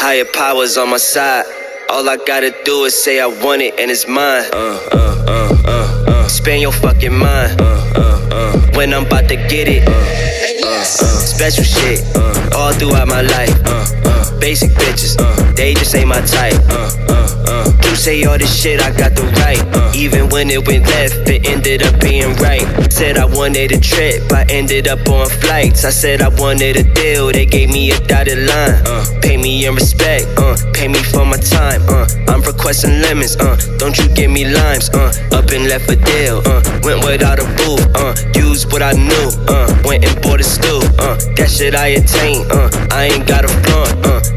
Higher powers on my side. All I gotta do is say I want it and it's mine. Spend your fucking mind. When I'm about to get it. Special shit. All throughout my life. Basic bitches. They just ain't my type. You say all this shit, I got the right. Even when it went left, it ended up being right. Said I wanted a trip, I ended up on flights. I said I wanted a deal, they gave me a dotted line. Pay me in respect, pay me for my time. I'm requesting lemons, don't you give me limes. Up and left a deal, went without a booth. Used what I knew, went and bought a stew. That shit I attained, I ain't got a flaunt.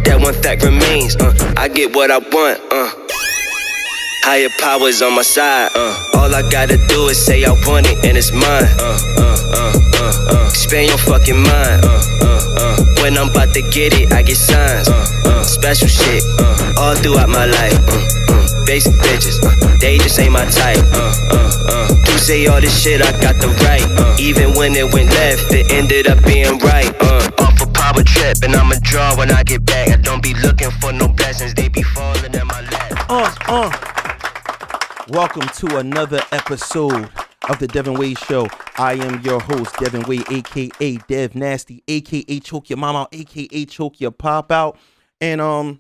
That one fact remains, I get what I want. Higher powers on my side. All I gotta do is say I want it and it's mine. Spend your fucking mind. When I'm about to get it, I get signs. Special shit. All throughout my life. Basic bitches. They just ain't my type. You say all this shit, I got the right. Even when it went left, it ended up being right. Off a power trip, and I'ma draw when I get back. I don't be looking for no blessings, they be falling in my lap. Welcome to another episode of the Devinwade Show. I am your host, Devinwade, a.k.a. DevNasty, a.k.a. Choke Your Mom Out, a.k.a. Choke Your Pop Out. And on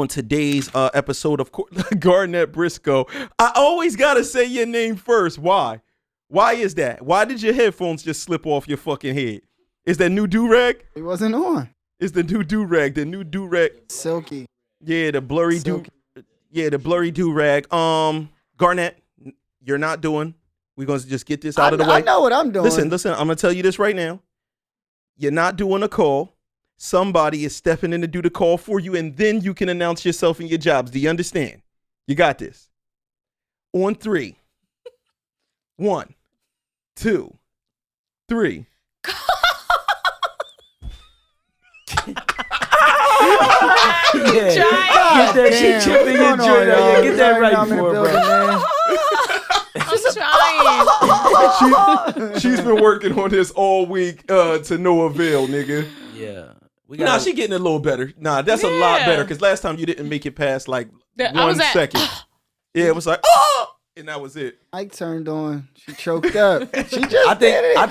today's episode, of course, Garnett Briscoe. I always got to say your name first. Why? Why is that? Why did your headphones just slip off your fucking head? Is that new do-rag? It wasn't on. It's the new do-rag. The new do-rag. Silky. Yeah, the blurry do. Yeah, the blurry do-rag. Garnett, you're not doing. We're going to just get this out of the way. I know what I'm doing. Listen, I'm going to tell you this right now. You're not doing a call. Somebody is stepping in to do the call for you, and then you can announce yourself and your jobs. Do you understand? You got this. On 3. 1, 2, 3. Get that shit chipping your joint out. Get that right for her, bro. I'm trying. She's been working on this all week to no avail, nigga. Yeah. Nah, she getting a little better. Nah, that's a lot better because last time you didn't make it past like 1 second. Yeah, it was like, oh! And that was it. Mic turned on. She choked up. She just did it. I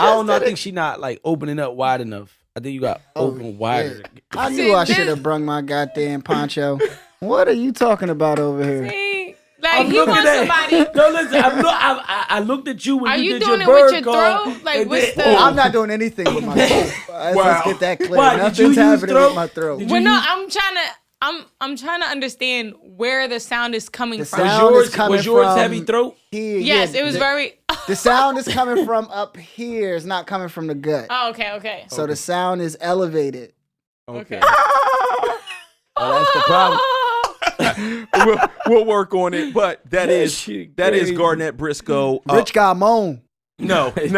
don't know. I think she not like opening up wide enough. I think you got open wider. Yeah. I knew I should have brung my goddamn poncho. What are you talking about over here? See, like he wants somebody. No, listen. I looked at you when Are you you did doing your it with bird your call. throat? Like, and what's then- the? I'm not doing anything with my throat. Let's get that clear. Why, did you Nothing's use happening throat? with my throat. Well, no, I'm trying to understand where the sound is coming The from. sound is coming Was yours from heavy throat? here. Yes, Yeah, it was very. The sound is coming from up here. It's not coming from the gut. Oh, okay. So the sound is elevated. Okay. Oh, that's the problem. we'll work on it, but that is Garnett Briscoe. Rich guy moan. No. Yes,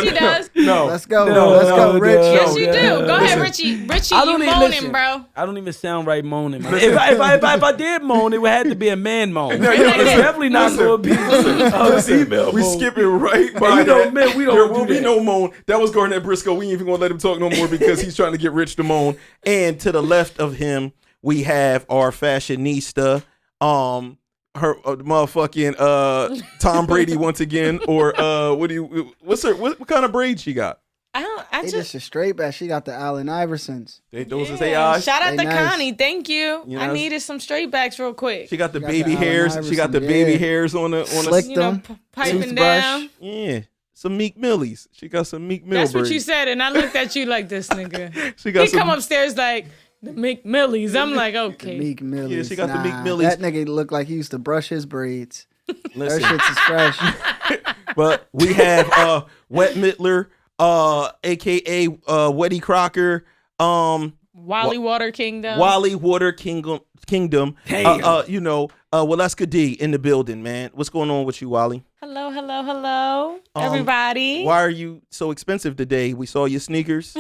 he does. No. Let's go, Rich. Yes, you do. Go ahead, Richie. Richie, you moaning, bro. I don't even sound right moaning. If I did moan, it would have to be a man moan. It's definitely not going to be a female We moan. skip it right by don't, man, we don't There do will be that. no moan. That was Garnett Briscoe. We ain't even gonna let him talk no more because he's trying to get Rich to moan. And to the left of him, we have our fashionista, her motherfucking Tom Brady once again, or what kind of braid she got? I They just just a straight back. She got the Allen Iversons. Those is AI. shout out They to nice. Connie. Thank you. You know, I needed some straight backs real quick. She got the Got baby the Allen hairs. She got the Iverson, baby yeah. hairs on the Slick You know, them. piping Toothbrush. down. yeah. Some Meek Millies. She got some Meek Mill That's what braids. you said, and I looked at you like this nigga. She got He some. come upstairs like the McMillies. I'm like, okay. Meek Millies. Yeah, she got the Meek Millies. That nigga looked like he used to brush his braids. Listen. That shit's is fresh. But we have Wet Mittler, aka Wetty Crocker, Wally Water Kingdom. Wally Water Kingdom. Damn. Waleska D in the building, man. What's going on with you, Wally? Hello, everybody. Why are you so expensive today? We saw your sneakers.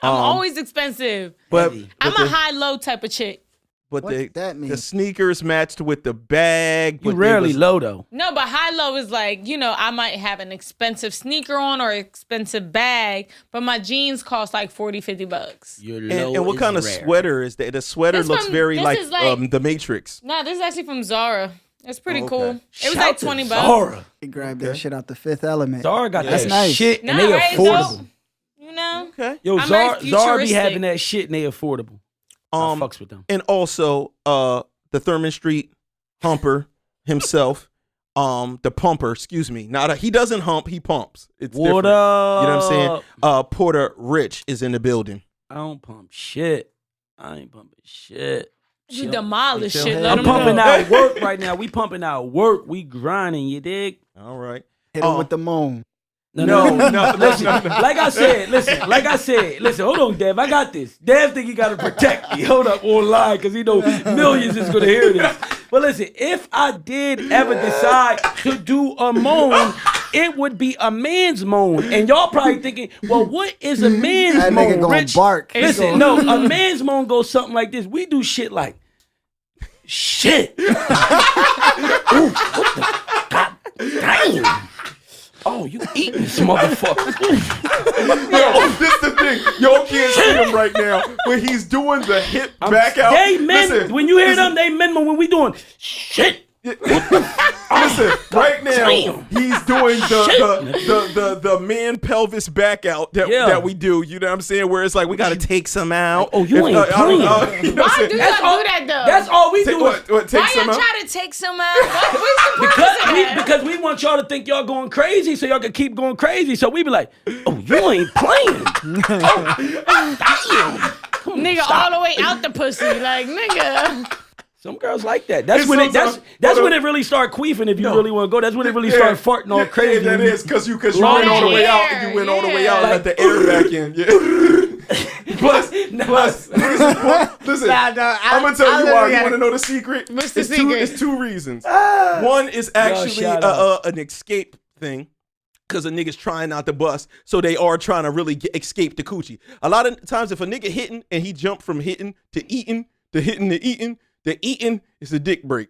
I'm always expensive. But I'm a high-low type of chick. but What's that mean? the sneakers matched with the bag. You but rarely low though. No, but high-low is like, I might have an expensive sneaker on or expensive bag, but my jeans cost like $40-$50. Your low and what kind of rare. sweater is that? The sweater This looks from- very this like, is like- the Matrix. Nah, this is actually from Zara. It's pretty Oh, okay. cool. It was Shout like to $20. Zara. He grabbed that shit out the Fifth Element. Zara got That's that nice. shit, and Nah, they right? affordable. So, Okay. Yo, I'm Zara very Zara be futuristic. having that shit, and they affordable. I fucks with them. And also, the Thurman Street humper himself, the pumper, excuse me. He doesn't hump, he pumps. It's What different. up? You know what I'm saying? Porter Rich is in the building. I don't pump shit. I ain't pumping shit. You demolish Chill. shit. Let I'm them pumping know. out work right now. We pumping out work. We grinding, you dig? All right. Hit him with the moan. No. Listen, like I said, listen, hold on, Dev. I got this. Dev think he got to protect me. Hold up online because he know millions is going to hear this. But listen, if I did ever decide to do a moan, it would be a man's moan. And y'all probably thinking, well, what is a man's That moan, nigga gonna Rich? bark. Listen, no, a man's moan goes something like this. We do shit like, shit. Ooh, what the God damn. Oh, you eating this motherfucker. Yo, this is the thing. Y'all can't see him right now, but he's doing the hip back out. They men, Listen, when you hear them, they men when we doing shit. Listen, right now Damn. he's doing the man pelvis back out that we do. You know what I'm saying? Where it's like we gotta take some out. Oh, you ain't playing. You know what I'm Why saying? do y'all do that though? That's all we do. What, take Why some y'all out? try to take some out? What's the purpose of that? Because we want y'all to think y'all going crazy, so y'all can keep going crazy. So we be like, oh, you ain't playing. Damn. Nigga all the way out the pussy. Like, nigga. Some girls like that. That's And when it. sometimes- That's hold when on. it really start queefing. If you really want to go, that's when it really start farting all crazy. Yeah, that is because you Long went all the way out. air, You went all the way yeah. out and let the air back in. Yeah. plus, listen. I'm gonna tell you why. You want to know the secret? What's the It's secret? It's two reasons. One is actually shout out. an escape thing. Because a nigga's trying not to bust, so they are trying to really escape the coochie. A lot of times, if a nigga hitting and he jumped from hitting to eating to hitting to eating, the eating is a dick break.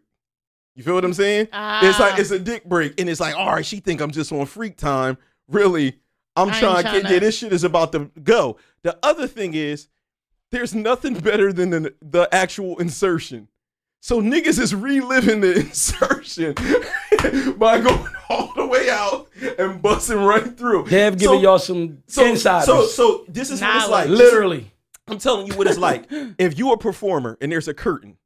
You feel what I'm saying? It's like it's a dick break, and it's like, all right, she think I'm just on freak time. Really, I'm trying to get this shit is about to go. The other thing is, there's nothing better than the actual insertion. So niggas is reliving the insertion by going all the way out and busting right through. They've given y'all some insiders. So this is what it's like. Literally. I'm telling you what it's like. If you a performer and there's a curtain,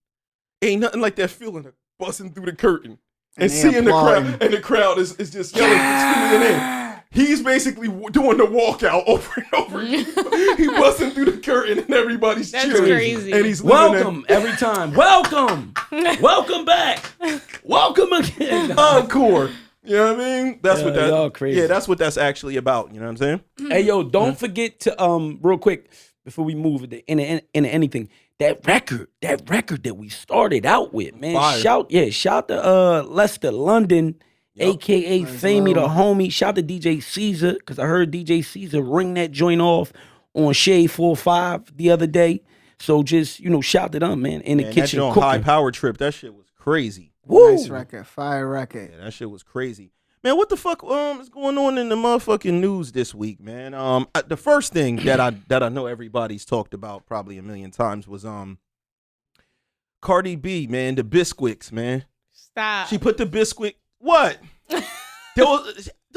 ain't nothing like that feeling of busting through the curtain and they seeing the applauding. crowd, and the crowd is just yelling, screaming in. He's basically doing the walkout over and over again. He busting through the curtain and everybody's That's cheering. crazy. And he's living Welcome every time. Welcome. Welcome back. Welcome again. encore. You know what I mean? That's what that. y'all crazy. Yeah, that's what that's actually about. You know what I'm saying? Hey yo, don't forget to real quick before we move into anything. That record that we started out with, man. Fire. Shout to Lester London, aka Famey the homie. Shout to DJ Caesar, because I heard DJ Caesar ring that joint off on Shade 4-5 the other day. So just, shout to them, man, in the kitchen that cooking. High Power Trip, that shit was crazy. Woo. Nice record. Fire record. Yeah, that shit was crazy. Man, what the fuck is going on in the motherfucking news this week, man? The first thing that I know everybody's talked about probably a million times was Cardi B, man, the Bisquicks, man. Stop. She put the Bisquick. What?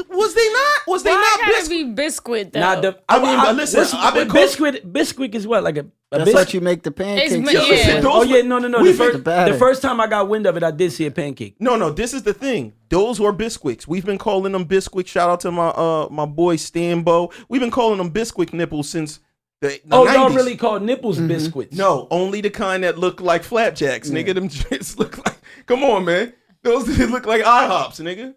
Was they not? Was they Why not gotta Bisquick? be Biscuit though? Listen, I've been Bisquick is what, like a That's biscuit? what you make the pancakes. It's- with. yeah. Oh yeah, no. We The the batter. first time I got wind of it, I did see a pancake. No, this is the thing. Those were Bisquicks. We've been calling them Bisquick. Shout out to my boy Stambo. We've been calling them Bisquick nipples since the 90s. Y'all really call nipples biscuits? No, only the kind that look like flapjacks, nigga. Them shits look like. Come on, man. Those look like IHOPs, nigga.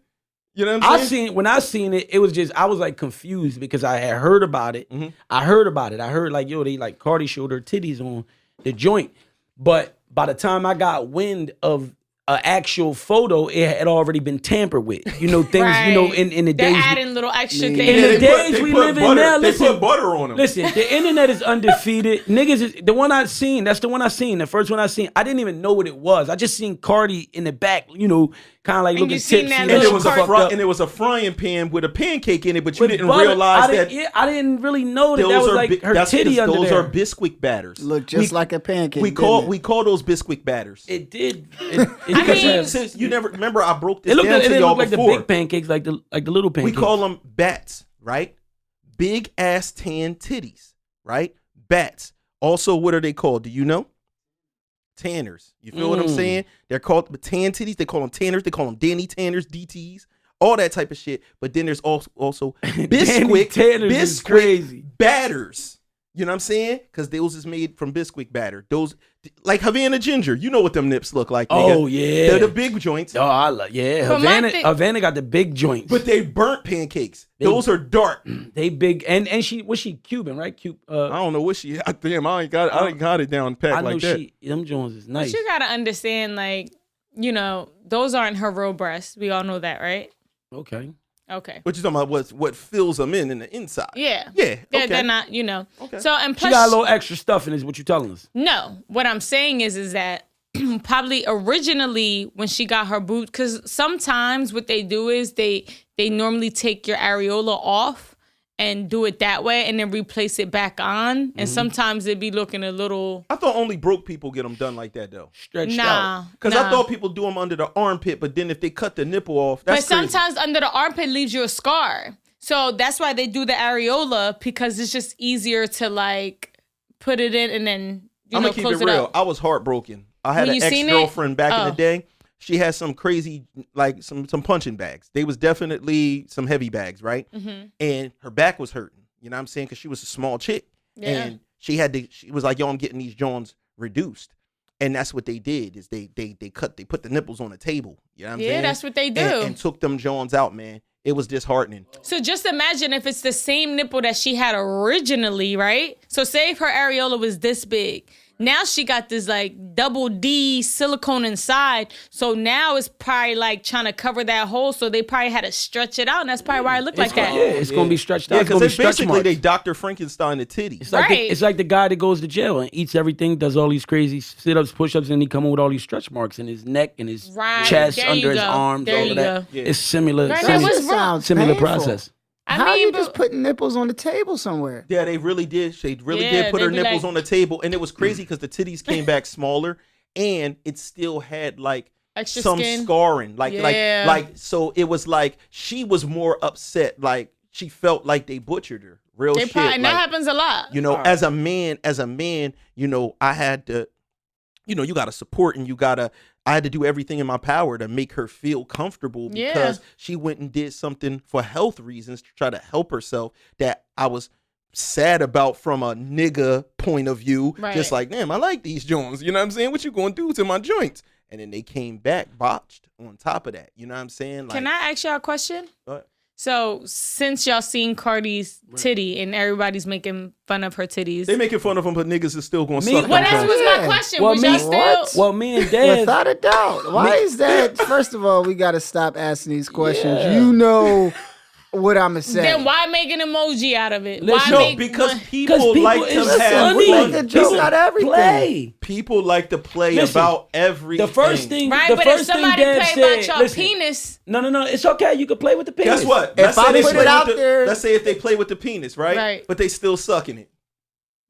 You know what I'm saying? When I seen it, it was just I was like confused because I had heard about it. Mm-hmm. I heard like, yo, they like Cardi showed her titties on the joint. But by the time I got wind of an actual photo, it had already been tampered with. You know, things, you know, in the They're days. adding little extra things. In the days we live in now, They listen. put butter on them. Listen, the internet is undefeated. Niggas is the one I seen. That's the one I seen. The first one I seen. I didn't even know what it was. I just seen Cardi in the back, you know, kind of like looking you seen tipsy. that And little it was a frying pan with a pancake in it, but you With didn't butter. realize that I didn't really know that those that was are like her that's titty 'cause under those there. are Bisquick batters. Look just like a pancake. We call those Bisquick batters. It did. Since you never remember, I broke this It looked down it to didn't y'all look like the before. big pancakes, like the little We pancakes. call them bats, right? Big ass tan titties, right? Bats. Also, what are they called? Do you know? Tanners. You feel what I'm saying? They're called tan titties. They call them tanners. They call them Danny Tanners, DTs, all that type of shit. But then there's also Bisquick, Tanners is crazy. batters. You know what I'm saying? Because those is made from Bisquick batter. Those like Havana ginger. You know what them nips look like. Nigga. Oh yeah, They're the big joints. Oh, I love But my Havana got the big joints. But they burnt pancakes. Those are dark. They big and she was she Cuban, right? I don't know what she. Damn, I ain't got it down pat I know like that. them Jones is nice. But you gotta understand, like, you know, those aren't her real breasts. We all know that, right? Okay. Okay. What you talking about? What fills them in the inside? Yeah. Yeah. They're, Okay. they're not, you know. Okay. So and She plus, got a little extra stuff in this. What you telling us? no. What I'm saying is that probably originally when she got her boob, because sometimes what they do is they normally take your areola off and do it that way and then replace it back on. And sometimes it be looking a little. I thought only broke people get them done like that though. Stretched out. Nah. Because I thought people do them under the armpit, but then if they cut the nipple off, But that's crazy. sometimes under the armpit leaves you a scar. So that's why they do the areola, because it's just easier to like put it in and then I'm gonna keep close it real. up. I was heartbroken. I had When an you seen it? ex-girlfriend back in Oh. the day. She had some crazy, like some punching bags. They was definitely some heavy bags, right? Mm-hmm. And her back was hurting. You know what I'm saying? Because she was a small chick. Yeah. And she was like, yo, I'm getting these joints reduced. And that's what they did is they put the nipples on the table. You know what I'm saying? Yeah, that's what they do. And took them joints out, man. It was disheartening. So just imagine if it's the same nipple that she had originally, right? So say if her areola was this big. Now she got this like double D silicone inside. So now it's probably like trying to cover that hole. So they probably had to stretch it out. And that's probably why it looked like that. Yeah, it's gonna be stretched out. Yeah, It's gonna because be stretch basically marks. they Dr. Frankenstein the titties. It's like Right. it's like the guy that goes to jail and eats everything, does all these crazy sit-ups, push-ups, and he come in with all these stretch marks in his neck and his Right. chest, There you under his go. arms, There all you of that. go. Yeah. It's similar, Right, similar, what's wrong? similar Painful. process. I How mean, you just putting nipples on the table somewhere? Yeah, they really did. They really Yeah, did put they her be nipples like- on the table. And it was crazy because the titties came back smaller and it still had like Extra some skin? scarring. Yeah. Like so it was like she was more upset. Like she felt like they butchered her. Real they shit. probably, and that Like, happens a lot. you know, as a man, you know, I had to, you know, you got to support and I had to do everything in my power to make her feel comfortable because she went and did something for health reasons to try to help herself that I was sad about from a nigga point of view. Right. Just like, damn, I like these joints. You know what I'm saying? What you going to do to my joints? And then they came back botched on top of that. You know what I'm saying? Like, Can I ask y'all a question? What? So since y'all seen Cardi's titty and everybody's making fun of her titties. They making fun of them, but niggas is still going to Me- suck well, them that joints. was my Yeah. question. Well, Was me- y'all still? What? Well, me and Dad, Without a doubt. Why is that? First of all, we got to stop asking these questions. Yeah. You know what I'm going to say. Then why make an emoji out of it? Listen, why No, make because one- people like to it's Listen, have we funny. make a joke out of everything. Play. people like to play Listen, about everything. The first thing, right? the But if first thing somebody Dad play said, about your listen, penis, No, it's okay. You can play with the penis. Guess what? If I put it out there- let's say if they play with the penis, right? Right. But they still sucking it.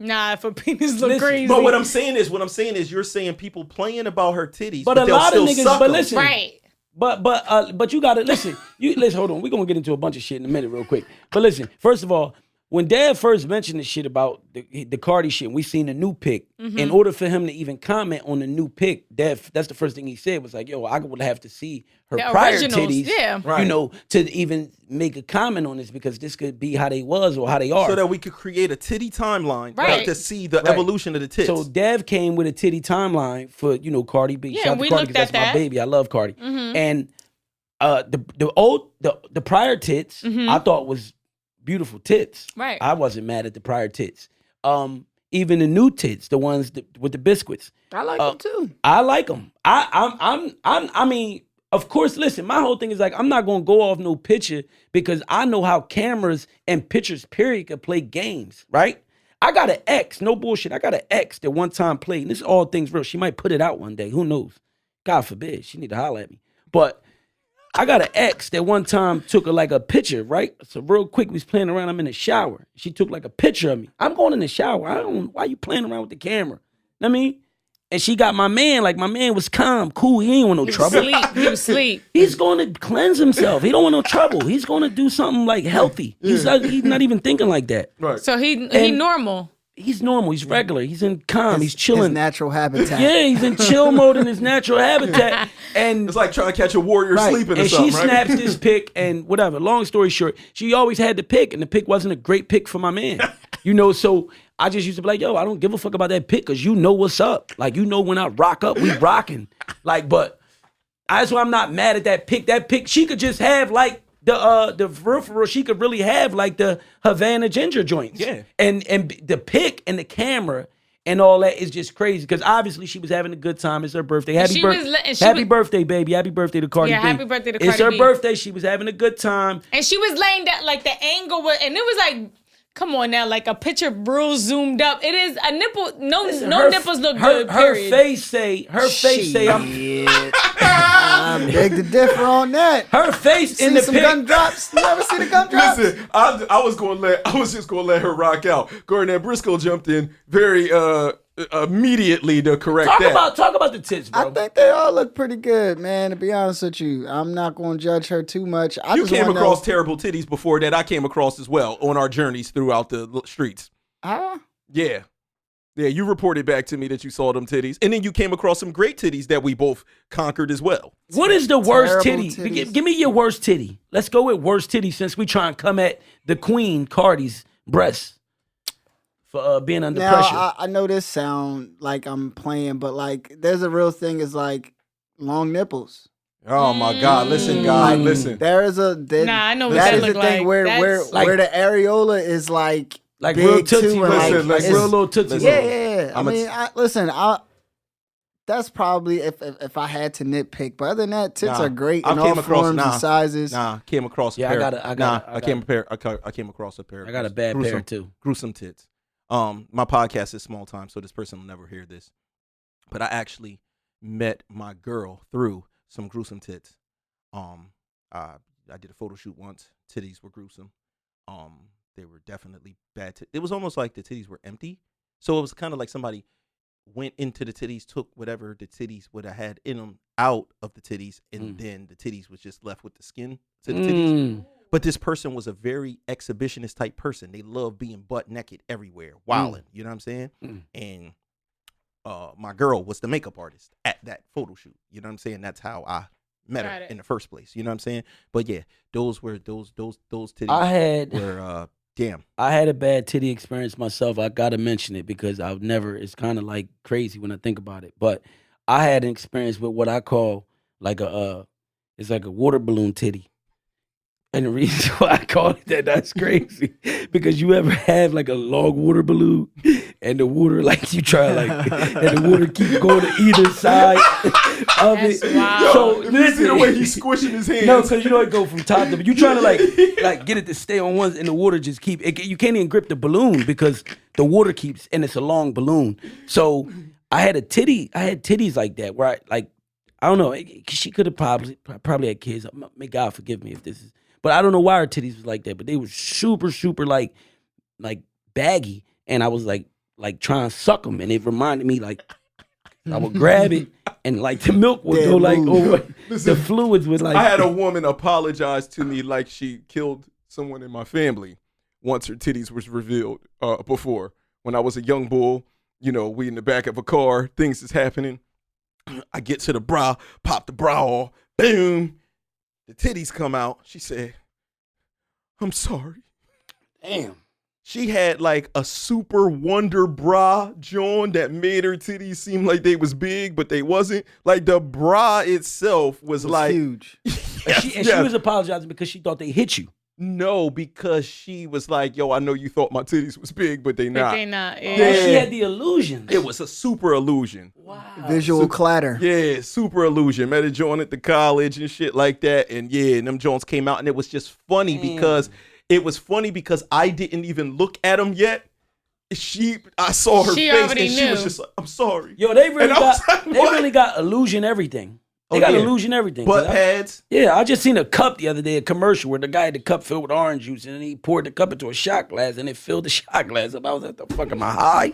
nah, if a penis look Listen, crazy. But what I'm saying is, you're saying people playing about her titties, But but a they'll lot of still niggas- suck but 'em. listen, right. But you gotta listen. Listen. Hold on. We're gonna get into a bunch of shit in a minute, real quick. But listen. First of all, when Dad first mentioned the shit about the Cardi shit, and we seen the new pic. In order for him to even comment on the new pic, that's the first thing he said was like, "Yo, I would have to see her The prior originals, titties, yeah. you Right. know, to even make a comment on this because this could be how they was or how they are." So that we could create a titty timeline Right. to see the Right. evolution of the tits. So Dev came with a titty timeline for Cardi B. Yeah, Shout out to we Cardi looked 'cause that's at my that. baby. I love Cardi. And the prior tits I thought was beautiful tits. Right. I wasn't mad at the prior tits. even the new tits, the ones with the biscuits. I like them too. I like them. I mean, of course, listen, my whole thing is like, I'm not going to go off no picture because I know how cameras and pictures, period, can play games, right? I got an ex, no bullshit. I got an ex that one time played, and this is all things real. She might put it out one day. Who knows? God forbid. She need to holler at me. But I got an ex that one time took a picture, right? So real quick, we was playing around. I'm in the shower. She took like a picture of me. I'm going in the shower. I don't, why you playing around with the camera? I mean, and she got my man, like my man was calm, cool. He ain't want no trouble. He was asleep. He's going to cleanse himself. He don't want no trouble. He's going to do something like healthy. He's not even thinking like that. Right. So he normal. He's normal. He's regular. He's in calm. He's His chilling. natural habitat. Yeah, he's in chill mode in his natural habitat. And It's like trying to catch a warrior sleeping or and something, she right? snaps this pic and whatever. Long story short, she always had the pic, and the pic wasn't a great pic for my man. So I just used to be like, yo, I don't give a fuck about that pic because you know what's up. Like, you know when I rock up, we rocking. Like, but that's why I'm not mad at that pic. That pic, she could just have like the real, she could really have like the Havana ginger joints. Yeah. And the pic and the camera and all that is just crazy because obviously she was having a good time. It's her birthday. Happy birthday, baby. Happy birthday to Cardi B. Yeah, happy birthday to It's Cardi her B. birthday. She was having a good time. And she was laying down, like the angle was, and it was like, come on now, like a picture real zoomed up. It is a nipple, no nipples look good, period. Her face say, I'm big to differ on that. her face in See the some pic. gumdrops? You ever see the gumdrops? Listen, I was just gonna let her rock out. Garnett Briscoe jumped in very immediately to correct that. Talk about the tits, bro. I think they all look pretty good, man. To be honest with you, I'm not going to judge her too much. You came across terrible titties before that. I came across as well on our journeys throughout the streets. Huh? Yeah. Yeah, you reported back to me that you saw them titties. And then you came across some great titties that we both conquered as well. What is the worst Terrible titty? titties. Give me your worst titty. Let's go with worst titty since we try and come at the queen, Cardi's breasts for being under Now, pressure. I know this sound like I'm playing, but like there's a real thing is like long nipples. Oh my God. Listen, God, Like, listen. There is a Nah, I know what that that is the look thing like. where That's- where the areola is like Like big real tootsie, too, and listen, like, listen, real little tootsie. listen. yeah. I'm That's probably if I had to nitpick. But other than that, tits Nah, are great I in came all across- forms nah. and sizes. Came across a Yeah, pair. I came across a pair. I got a bad pair too. Gruesome tits. My podcast is small time, so this person will never hear this. But I actually met my girl through some gruesome tits. I did a photo shoot once. Titties were gruesome. They were definitely bad. It was almost like the titties were empty. So it was kind of like somebody went into the titties, took whatever the titties would have had in them out of the titties, and then the titties was just left with the skin to the titties. But this person was a very exhibitionist type person. They love being butt naked everywhere, wilding. You know what I'm saying? And my girl was the makeup artist at that photo shoot. You know what I'm saying? That's how I met her in the first place. You know what I'm saying? But yeah, those titties were damn. I had a bad titty experience myself. I gotta mention it because it's kind of like crazy when I think about it. But I had an experience with what I call like it's like a water balloon titty. And the reason why I call it that's crazy, because you ever have like a long water balloon and the water, like you try and the water keep going to either side of That's it. wild. So Listen, the way he's squishing his hands. no, because it go from top to, but you trying to like get it to stay on one, and the water just keep. You can't even grip the balloon because the water keeps, and it's a long balloon. So I had titties like that where I don't know. She could have probably had kids. May God forgive me if this is. But I don't know why her titties was like that. But they were super, super like baggy, and I was like trying to suck them, and it reminded me like I would grab it, and like the milk would go like over. The fluids would like. I had a woman apologize to me like she killed someone in my family once her titties was revealed before. When I was a young bull, we in the back of a car, things is happening. I get to the bra, pop the bra off, boom. The titties come out. She said, "I'm sorry." Damn. She had like a super wonder bra, John, that made her titties seem like they was big, but they wasn't. Like the bra itself was like huge. She was apologizing because she thought they hit you. No, because she was like, yo, I know you thought my titties was big, but they But not. they not. Yeah. Oh, she had the illusion. It was a super illusion. Wow. Visual clatter. Yeah, super illusion. Met a joint at the college and shit like that. And yeah, and them joints came out and it was just funny because I didn't even look at them yet. I saw her She face already and she was knew. just like, I'm sorry. Yo, they really And I was like, they what? really got illusion everything. They Oh, got yeah. illusion everything. Butt 'Cause I- pads. Yeah, I just seen a cup the other day, a commercial where the guy had the cup filled with orange juice and then he poured the cup into a shot glass and it filled the shot glass up. I was like, the fuck am I high?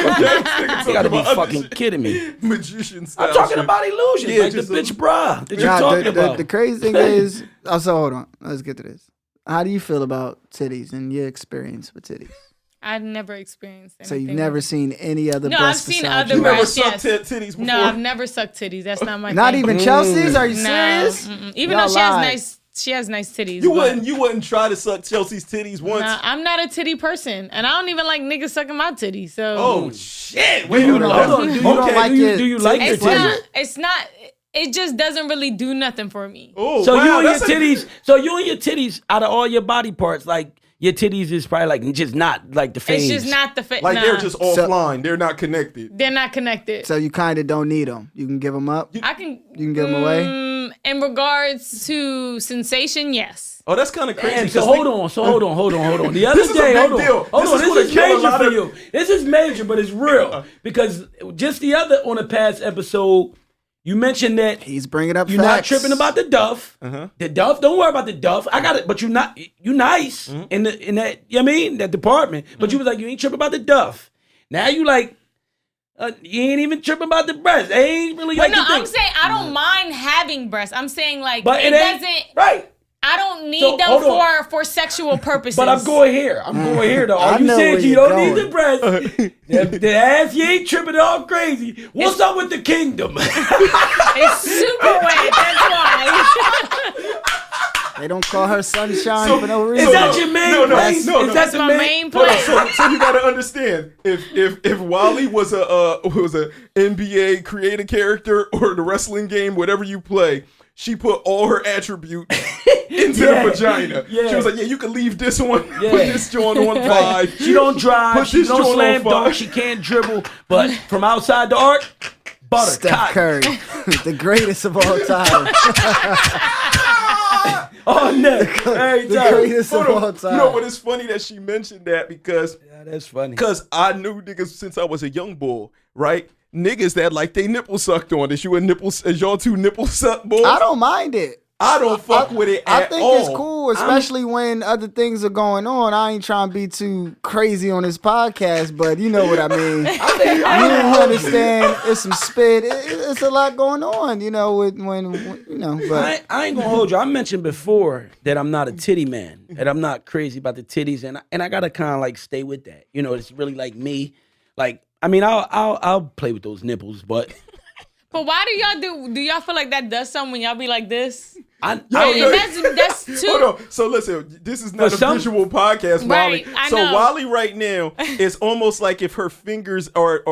You gotta be fucking kidding me. Magician style. I'm talking shit. about illusion, Yeah, like the just bitch bra that you're Nah, talking about. the crazy thing is, so hold on, let's get to this. How do you feel about titties and your experience with titties? I've never experienced anything. So you've never seen any other No, breasts I've seen besides other You never breasts. sucked Yes. titties before? No, I've never sucked titties. That's not my Not thing. even Chelsea's? Are you No, serious? even Y'all though lied. she has nice titties. You but- wouldn't try to suck Chelsea's titties once. Nah, I'm not a titty person, and I don't even like niggas sucking my titties. So Oh shit! Wait a You minute. don't- Hold on, do you, don't like it. do you like your it's titties? not. It's not. It just doesn't really do nothing for me. Oh, So wow, you and your that's a- titties, out of all your body parts, like your titties is probably like just not like the face. It's just not the fit. like nah. they're just offline. They're not connected. They're not connected. So you kind of don't need them. You can give them up. I can. You can give them away. In regards to sensation, yes. Oh, that's kind of crazy. Damn, so 'cause hold on. The other This is a day, big hold on. deal. Hold This on, is gonna this is kill a major lot for of- you. This is major, but it's real. Because just the other, on the past episode, you mentioned that He's bringing up you're not facts. tripping about the duff. Uh-huh. The duff, don't worry about the duff. I got it, but you nice Mm-hmm. in that, you know what I mean, that department. But you was like, you ain't tripping about the duff. Now you like, you ain't even tripping about the breast. They ain't really But like no, the thing. I'm saying I don't mind having breasts. I'm saying like But it ain't doesn't. right. I don't need So, them hold on. for sexual purposes. But I'm going here. though. I Are you know saying where you you're don't need the going. breast? the ass, you ain't tripping all crazy. What's up with the kingdom? It's super wet. That's why. They don't call her sunshine So- for no so- reason. Is that your main No, place? no, Is no. that the my main Hold on, place. so you gotta understand if Wally was a NBA creative character or the wrestling game, whatever you play, she put all her attributes into Yeah, the vagina. yeah. She was like, yeah, you can leave this one, Yeah. put this joint on 5. She don't drive. Put She this don't joint slam on 5. dunk. She can't dribble. But from outside the arc, butter, Steph cotton. Curry, the greatest of all time. Oh, neck. Every The time. greatest of Hold all on. time. You know, but it's funny that she mentioned that because Yeah, that's funny. I knew niggas since I was a young boy, right? Niggas that like they nipple sucked on. Is y'all two nipple suck boys? I don't mind it. I don't fuck with it I at think all. it's cool, especially when other things are going on. I ain't trying to be too crazy on this podcast, but you know what I mean. You understand? It's some spit. It's a lot going on, you know. When you know, but I ain't gonna hold you. I mentioned before that I'm not a titty man, that I'm not crazy about the titties, and I gotta kind of like stay with that. You know, it's really like me. Like, I mean, I'll play with those nipples, but But why do y'all feel like that does something when y'all be like this? Yo, That's too. Hold on. So listen, this is not For a some- visual podcast, Right, Wally. I So know. Wally right now is almost like if her fingers are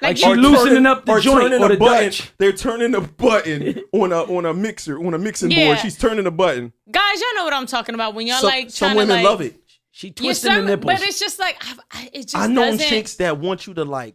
Like she loosening up the joint turning or a the button. Dutch. They're turning a button on a mixing Yeah. board. She's turning a button. Guys, y'all know what I'm talking about when y'all So- like some trying women to like. love it. she Yeah, twisting the nipples. but it's just like it just I know doesn't. chicks that want you to like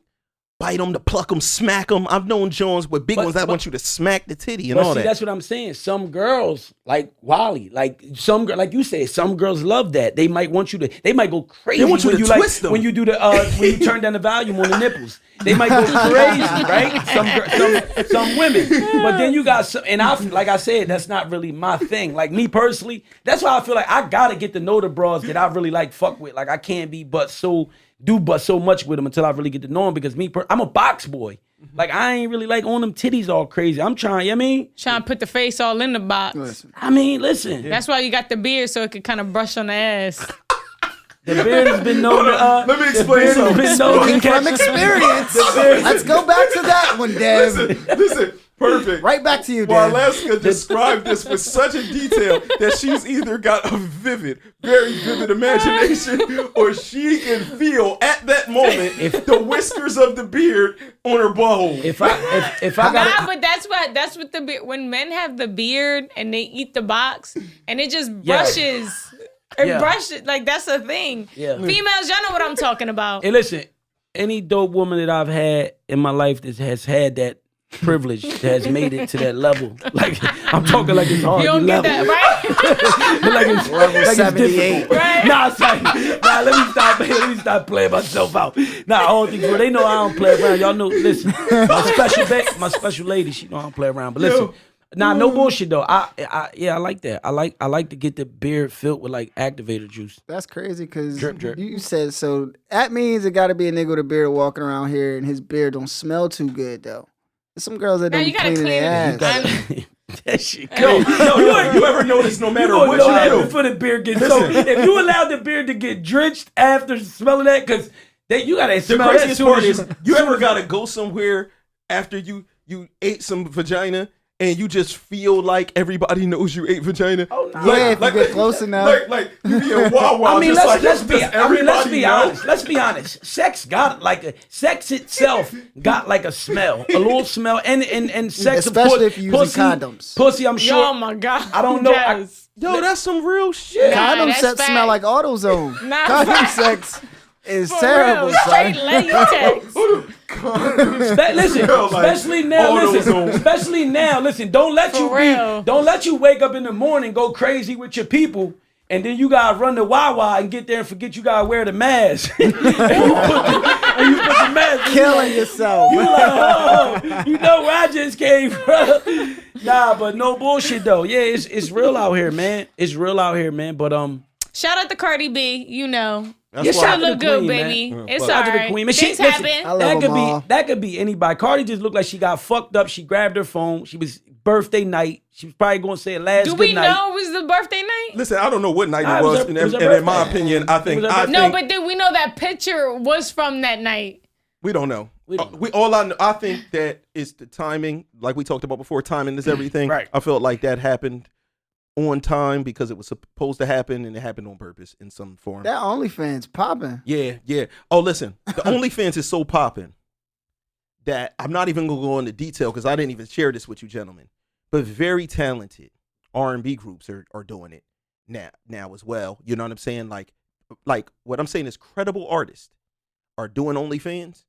bite them, to pluck them, smack them. I've known Jones with big ones that want you to smack the titty and But all see, that. that's what I'm saying. Some girls, like Wally, like you say, some girls love that. They might want you to. They might go crazy. They want you when to like, twist them. when you do the when you turn down the volume on the nipples. They might go crazy, right? Some women. But then you got some, and like I said, that's not really my thing. Like me personally, that's why I feel like I gotta get to know the bras that I really like fuck with. Like I can't be but so much with them until I really get to know them, because I'm a box boy. Like I ain't really like on them titties all crazy. I'm trying, you know what I mean? Trying to put the face all in the box. listen, I mean, listen. That's why you got the beard so it could kind of brush on the ass. The beard has been known to, Let me explain something. speaking from experience. Let's go back to that one, Dev. Listen, Perfect. Right back to you, Dan. Waleska described this with such a detail that she's either got a vivid, very vivid imagination, or she can feel at that moment the whiskers of the beard on her butthole. If I got but that's what the beard. When men have the beard and they eat the box and it just brushes. It brushes like that's a thing. Yeah. Females, y'all know what I'm talking about. Hey, listen, any dope woman that I've had in my life that has had that privilege, that has made it to that level, like I'm talking like it's hard. You don't get that, right? Like it's Level like 78. It's Right. Nah, sorry. Let me stop playing myself out. Nah, all things they know I don't play around. Y'all know. Listen, my special lady, she know I don't play around. But listen, nah, no bullshit though. I like that. I like to get the beard filled with like activator juice. That's crazy because Drip, drip. you said so. That means it got to be a nigga with a beard walking around here, and his beard don't smell too good though. There's some girls that Now don't be you gotta cleaning their clean ass. That shit. Yo, you ever notice no matter what you do? Before the beard gets so, if you allow the beard to get drenched after smelling that, because you gotta The smell that craziest soon part as is, you ever gotta go somewhere after you ate some vagina and you just feel like everybody knows you ate vagina? Oh, no. Yeah, if you get close enough. Like you be in Wawa. I mean, let's be everybody honest. Let's be honest. Sex itself got like a smell, a little smell, and sex, Especially of course, if you're using condoms. Pussy, I'm sure. Oh my god. I don't know. Yes. Yo, that's some real shit. Nah, Condom that's sex fact. smell like AutoZone. Nah, Condom fact. sex is For terrible, real, straight son. latex. Listen, Yo, like, especially now. Listen, don't let you wake up in the morning, go crazy with your people, and then you gotta run to Wawa and get there and forget you gotta wear the mask. and you put the mask. Killing yourself. You like, oh, you know where I just came from. Nah, but no bullshit though. Yeah, it's real out here, man. It's real out here, man. But Shout out to Cardi B. You know. That's You why- still look good, Queen, baby. man. It's Shout out to the alright. queen. Man, Things listen, happen. I love them all. that could be anybody. Cardi just looked like she got fucked up. She grabbed her phone. She was birthday night. She was probably going to say last Do good we night. know it was the birthday night? Listen, I don't know what night Nah, it was, it was her and in my birthday. opinion, I think No, but then we know that picture was from that night. we don't know. We don't know. I think that it's the timing, like we talked about before. Timing is everything. Right. I felt like that happened on time because it was supposed to happen, and it happened on purpose in some form. That OnlyFans popping. Yeah. Oh, listen, the OnlyFans is so popping that I'm not even gonna go into detail because I didn't even share this with you, gentlemen. But very talented R&B groups are doing it now as well. You know what I'm saying? Like what I'm saying is credible artists are doing OnlyFans,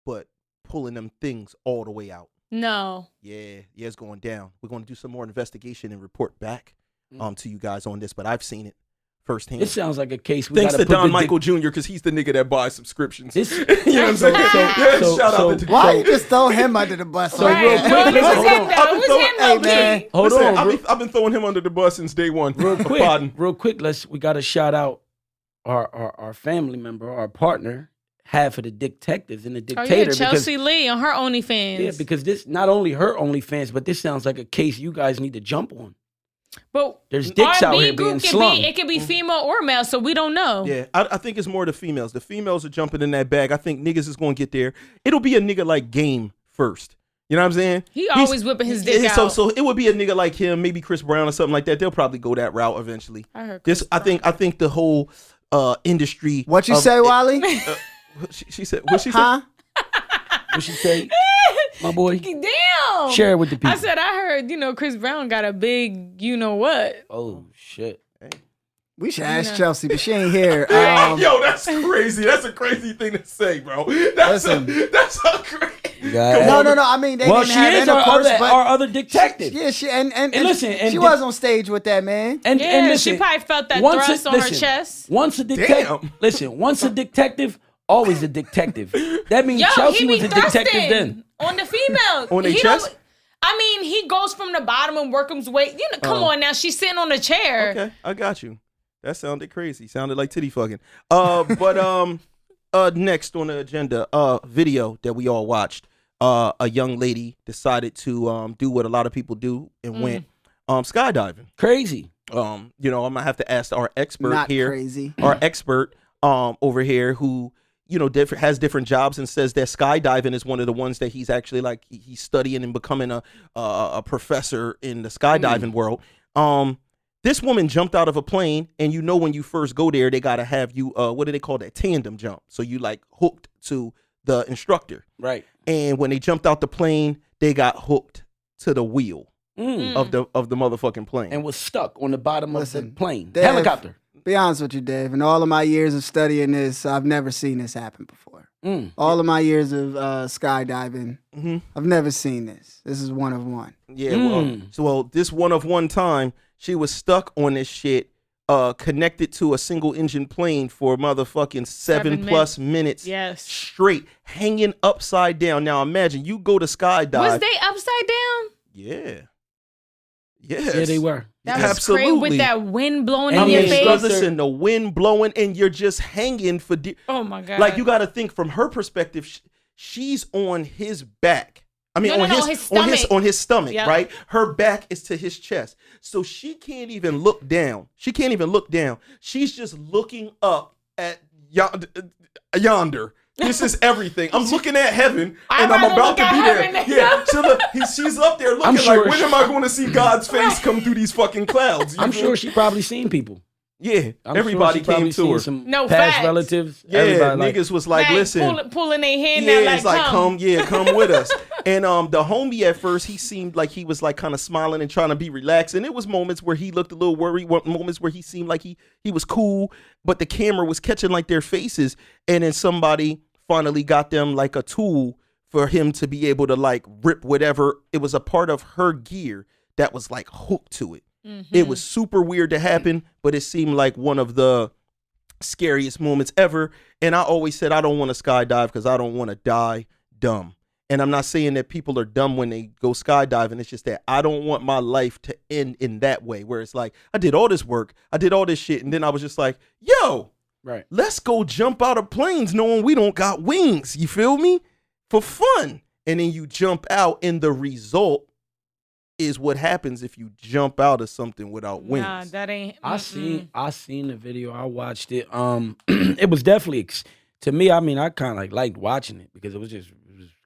but pulling them things all the way out. No. Yeah, it's going down. We're going to do some more investigation and report back to you guys on this, but I've seen it firsthand. It sounds like a case. Thanks to Don Michael Jr. because he's the nigga that buys subscriptions. You know what I'm saying? Shout out to Why you just throw him under the bus? So like real that? quick, It was hold him on. though. It was him Hey, though, man. King. Hold Listen, on. I've been throwing him under the bus since day one. Real quick. Budden. Real quick. We got to shout out our family member, our partner, half of the detectives and the Oh dictator. yeah, Chelsea Lee on her OnlyFans. Because this not only her OnlyFans, but this sounds like a case you guys need to jump on. But There's dicks out R&B here being group slung. It could be female or male, so we don't know. Yeah, I think it's more the females. The females are jumping in that bag. I think niggas is going to get there. It'll be a nigga like Game first. You know what I'm saying? He always whipping his dick out. So it would be a nigga like him, maybe Chris Brown or something like that. They'll probably go that route eventually. I heard This, Chris I think the whole industry. What you of- say, Wally? She said. What she said? Huh? What she say, my boy? Damn. Share it with the people. I said I heard, Chris Brown got a big, what? Oh shit. We should ask Chelsea, but she ain't here. Yo, that's crazy. That's a crazy thing to say, bro. That's a crazy. No. I mean, they Well, didn't she have is intercourse, but our other detective. yeah, she and listen, she and was on stage with that man. And Yeah, listen, she probably felt that once thrust on her chest. Once a detective, Damn. listen. Once a detective, always a detective. That means Yo, Chelsea he be was a detective thrusting then. on the female. On their He chest? don't- I mean, he goes from the bottom and work his way. Come on now, she's sitting on a chair. Okay, I got you. That sounded crazy. Sounded like titty fucking. But next on the agenda, video that we all watched. A young lady decided to do what a lot of people do and went skydiving. Crazy. I'm gonna have to ask our expert Not here. crazy. Our expert over here who, has different jobs and says that skydiving is one of the ones that he's actually like he's studying and becoming a professor in the skydiving world. This woman jumped out of a plane, and when you first go there, they gotta have you what do they call that, tandem jump? So you like hooked to the instructor, right? And when they jumped out the plane, they got hooked to the wheel of the motherfucking plane and was stuck on the bottom of the plane. Dave, Helicopter. Be honest with you, Dave. In all of my years of studying this, I've never seen this happen before. All of my years of skydiving, I've never seen this. This is one of one. Yeah, well, this one of one time, she was stuck on this shit, connected to a single engine plane for motherfucking 7+ minutes straight, hanging upside down. Now imagine you go to skydive. Was they upside down? Yeah. Yes. Yeah, they were. That was crazy with that wind blowing in your face. Listen, the wind blowing and you're just hanging for oh my God. Like you got to think from her perspective, she's on his back. I mean, on his stomach, right? Her back is to his chest. So she can't even look down. She's just looking up at yonder. This is everything. I'm looking at heaven, and I'm about to be there. Yeah, so look, she's up there looking like, when am I going to see God's face come through these fucking clouds? I'm sure she probably seen people. Yeah, everybody came to her. No past relatives. Yeah, niggas was like, listen, pulling their hand. Yeah, like, it's like come with us. And the homie at first, he seemed like he was like kind of smiling and trying to be relaxed. And it was moments where he looked a little worried. Moments where he seemed like he was cool, but the camera was catching like their faces. And then somebody finally got them like a tool for him to be able to like rip whatever. It was a part of her gear that was like hooked to it. It was super weird to happen, but it seemed like one of the scariest moments ever. And I always said, I don't want to skydive because I don't want to die dumb. And I'm not saying that people are dumb when they go skydiving. It's just that I don't want my life to end in that way, where it's like, I did all this work, I did all this shit, and then I was just like, yo, let's go jump out of planes knowing we don't got wings. You feel me? For fun. And then you jump out, and the result is what happens if you jump out of something without wings. Nah, that ain't. I seen the video. I watched it. It was definitely to me. I mean, I kind of liked watching it because it was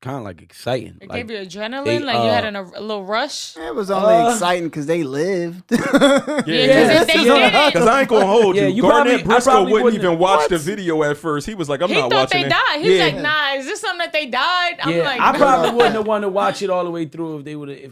kind of like exciting. It gave you adrenaline, you had a little rush. It was only exciting because they lived. Because I ain't gonna hold you. Garnett Briscoe wouldn't even watch the video at first. He was like, I'm not watching it. He thought they died. He was like, nah, is this something that they died? I'm like, I probably wouldn't have wanted to watch it all the way through if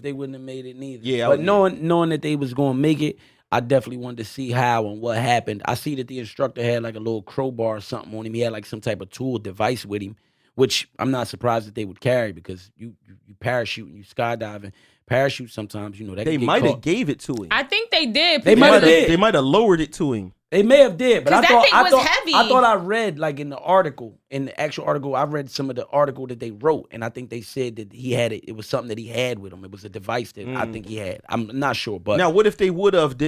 they wouldn't have made it neither. Yeah, but knowing that they was gonna make it, I definitely wanted to see how and what happened. I see that the instructor had like a little crowbar or something on him. He had like some type of tool device with him, which I'm not surprised that they would carry because you parachute and you skydive and parachute sometimes, that they might have gave it to him. I think they did. They might have. They might have lowered it to him. They may have did, but I thought heavy. I thought I read like in the actual article, I read some of the article that they wrote, and I think they said that he had it. It was something that he had with him. It was a device that I think he had. I'm not sure, but now what if they would have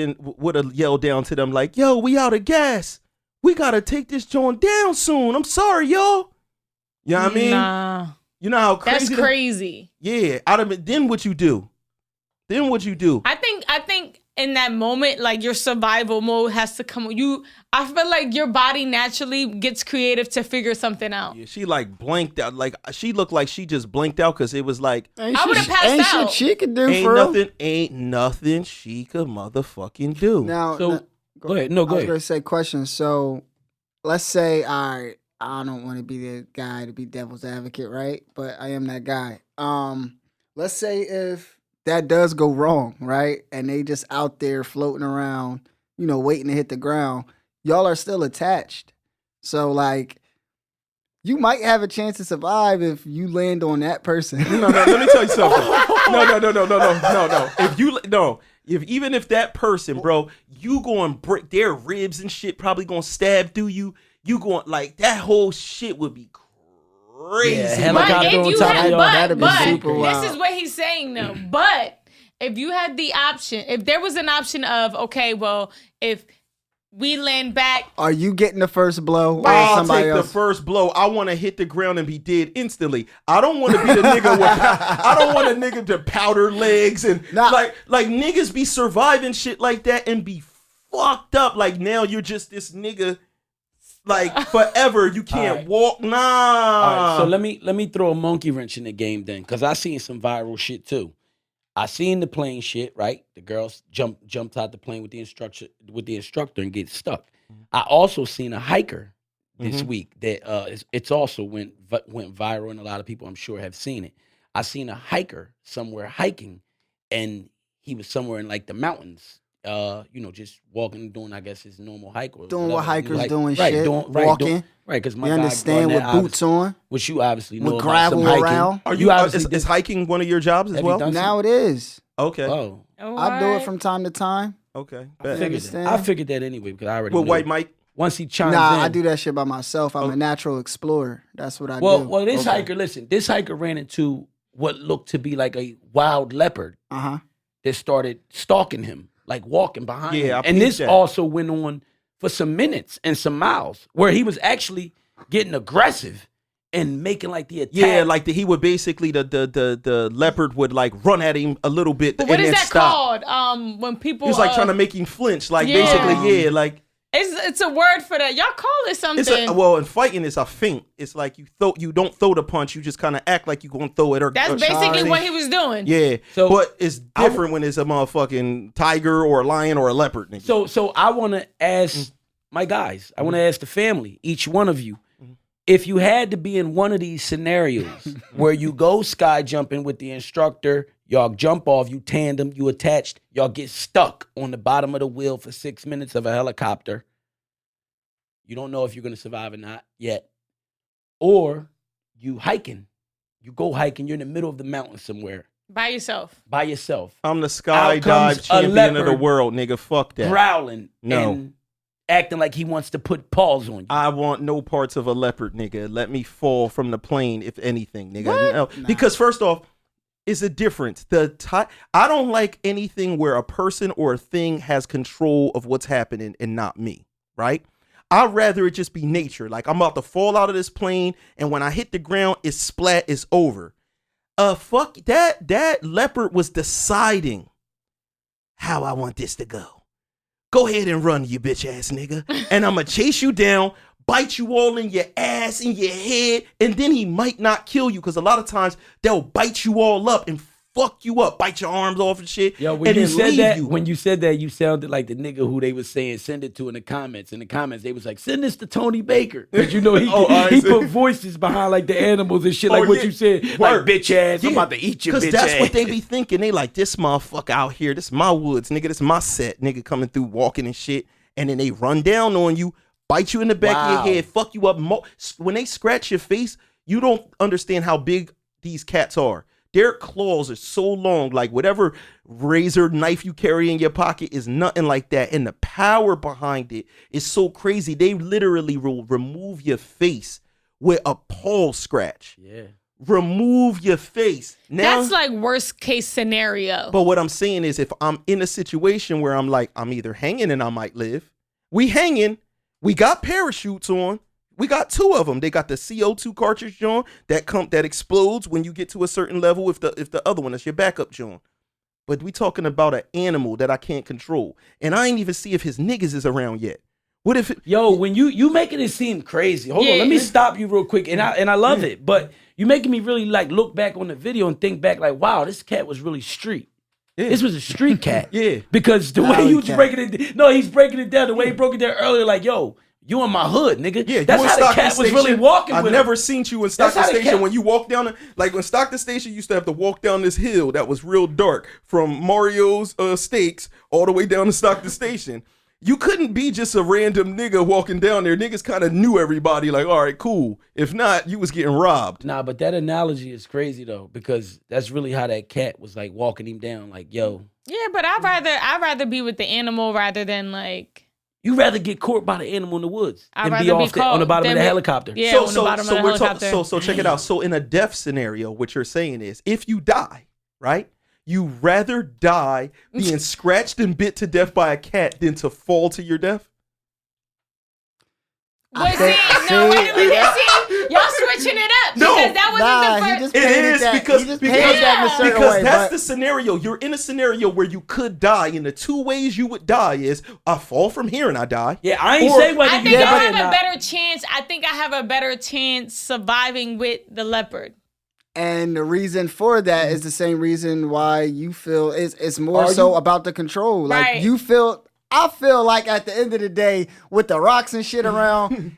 yelled down to them like, "Yo, we out of gas. We gotta take this joint down soon. I'm sorry, y'all." You know what I mean? Nah. You know how crazy? That's crazy. Yeah. Then what you do? I think in that moment, like your survival mode has to come. I feel like your body naturally gets creative to figure something out. Yeah, she like blanked out. Like she looked like she just blinked out because it was like I would have passed ain't out. Shit she could do ain't nothing she could motherfucking do. Now, go ahead. No, go ahead. I was gonna say question. So let's say I don't want to be the guy to be devil's advocate, right? But I am that guy. Let's say if that does go wrong, right? And they just out there floating around, waiting to hit the ground. Y'all are still attached. So So you might have a chance to survive if you land on that person. No, let me tell you something. No. Even if that person, bro, you going to break their ribs and shit, probably going to stab through you. You going that whole shit would be crazy. Yeah, but this is what he's saying though. But if you had the option, if there was an option of, okay, well, if we land back, are you getting the first blow? I'll take the first blow. I want to hit the ground and be dead instantly. I don't want to be the nigga I don't want a nigga to powder legs and like niggas be surviving shit like that and be fucked up. Like now you're just this nigga like forever. You can't walk. Nah. All right, so let me throw a monkey wrench in the game then, because I seen some viral shit too. I seen the plane shit, right? The girls jumped out the plane with the instructor and get stuck. I also seen a hiker this week that it's also went viral, and a lot of people I'm sure have seen it. I seen a hiker somewhere hiking, and he was somewhere in like the mountains, just walking, doing I guess his normal hike or doing whatever. what hikers Like, doing, right, shit, walking. Right, because my You guy understand, Garnett, with boots on, which you obviously know with about some gravel hiking. around. Are You you? obviously Is hiking one of your jobs as Have you well? done Now it is. Okay. Oh, I do it from time to time. Okay. I Bet. figured understand? that. I figured that anyway because I already With knew. White Mike. Once he chimes in. I do that shit by myself. I'm a natural explorer. That's what I do. Well, this hiker, listen, this hiker ran into what looked to be like a wild leopard that started stalking him, like walking behind him. I And peeped this that. also went on for some minutes and some miles where he was actually getting aggressive and making like the attack. Yeah, like he would basically the leopard would like run at him a little bit. But what and is then that stop. called? When people He was like trying to make him flinch. Like Yeah. basically, like it's a word for that. Y'all call it something. in fighting it's a feint. It's like you don't throw the punch. You just kind of act like you gonna throw it. That's basically what he was doing. Yeah. So- but it's different when it's a motherfucking tiger or a lion or a leopard. Nigga. So I want to ask my guys, I want to ask the family, each one of you, if you had to be in one of these scenarios where you go sky jumping with the instructor, y'all jump off, you tandem, you attached, y'all get stuck on the bottom of the wheel for 6 minutes of a helicopter. You don't know if you're going to survive or not yet. Or you hiking. You go hiking, you're in the middle of the mountain somewhere By yourself. by yourself. I'm the Out comes skydive a champion of the leopard world, nigga. Fuck that. Growling No. and acting like he wants to put paws on you. I want no parts of a leopard, nigga. Let me fall from the plane, if anything, nigga. No. Because first off, it's a difference. I don't like anything where a person or a thing has control of what's happening and not me, right? I'd rather it just be nature. Like I'm about to fall out of this plane, and when I hit the ground, it's splat, it's over. Fuck that leopard was deciding how I want this to go. Go ahead and run, you bitch ass nigga. And I'm going to chase you down, bite you all in your ass, in your head, and then he might not kill you because a lot of times they'll bite you all up and fuck you up, bite your arms off and shit. Yo, and then leave you. When you said that, you sounded like the nigga who they was saying send it to in the comments. In the comments, they was like, send this to Tony Baker. Because you know he put voices behind like the animals and shit, like what you said. Like, bitch ass, I'm about to eat your bitch ass. Because that's what they be thinking. They like, this motherfucker out here, this my woods, nigga, this my set, nigga coming through walking and shit. And then they run down on you, bite you in the back of your head, fuck you up. When they scratch your face, you don't understand how big these cats are. Their claws are so long, like whatever razor knife you carry in your pocket is nothing like that. And the power behind it is so crazy. They literally will remove your face with a paw scratch. Yeah. Remove your face. Now, That's like worst case scenario. but what I'm saying is if I'm in a situation where I'm like, I'm either hanging and I might live. We hanging. We got parachutes on. We got two of them. They got the CO2 cartridge, John, that explodes when you get to a certain level. If the other one is your backup, John. But we talking about an animal that I can't control, and I ain't even see if his niggas is around yet. What if? When you making it seem crazy. Hold on, let me stop you real quick, and I love it, but you making me really like look back on the video and think back like, wow, this cat was really street. Yeah. This was a street cat. Yeah. Because the way Alley you was cat. breaking it, no, he's breaking it down. The way he broke it down earlier, like, yo, you in my hood, nigga. Yeah, that's you in how the Stockton cat was Station. really walking I've with never him. seen you in That's Stockton how the Station cat- when you walk down, like when Stockton Station used to have to walk down this hill that was real dark from Mario's Steaks all the way down to Stockton Station. You couldn't be just a random nigga walking down there. Niggas kind of knew everybody, like, all right, cool. If not, you was getting robbed. Nah, but that analogy is crazy though, because that's really how that cat was like walking him down, like, yo. Yeah, but I'd rather be with the animal rather than like. You rather get caught by the animal in the woods I'd than rather be be off caught on the bottom of than the be- helicopter. Yeah, on the bottom of the helicopter. So check it out. So in a death scenario, what you're saying is, if you die, right? You rather die being scratched and bit to death by a cat than to fall to your death? Wait, see, no, wait a minute. See, y'all switch switching it up No. because that wasn't the first. It is because way, that's but the scenario. You're in a scenario where you could die, and the two ways you would die is I fall from here and I die. Yeah, I ain't say whether I you think I die or have a not. better chance. I think I have a better chance surviving with the leopard. And the reason for that is the same reason why you feel it's more so about the control. Like Right. I feel like at the end of the day, with the rocks and shit around,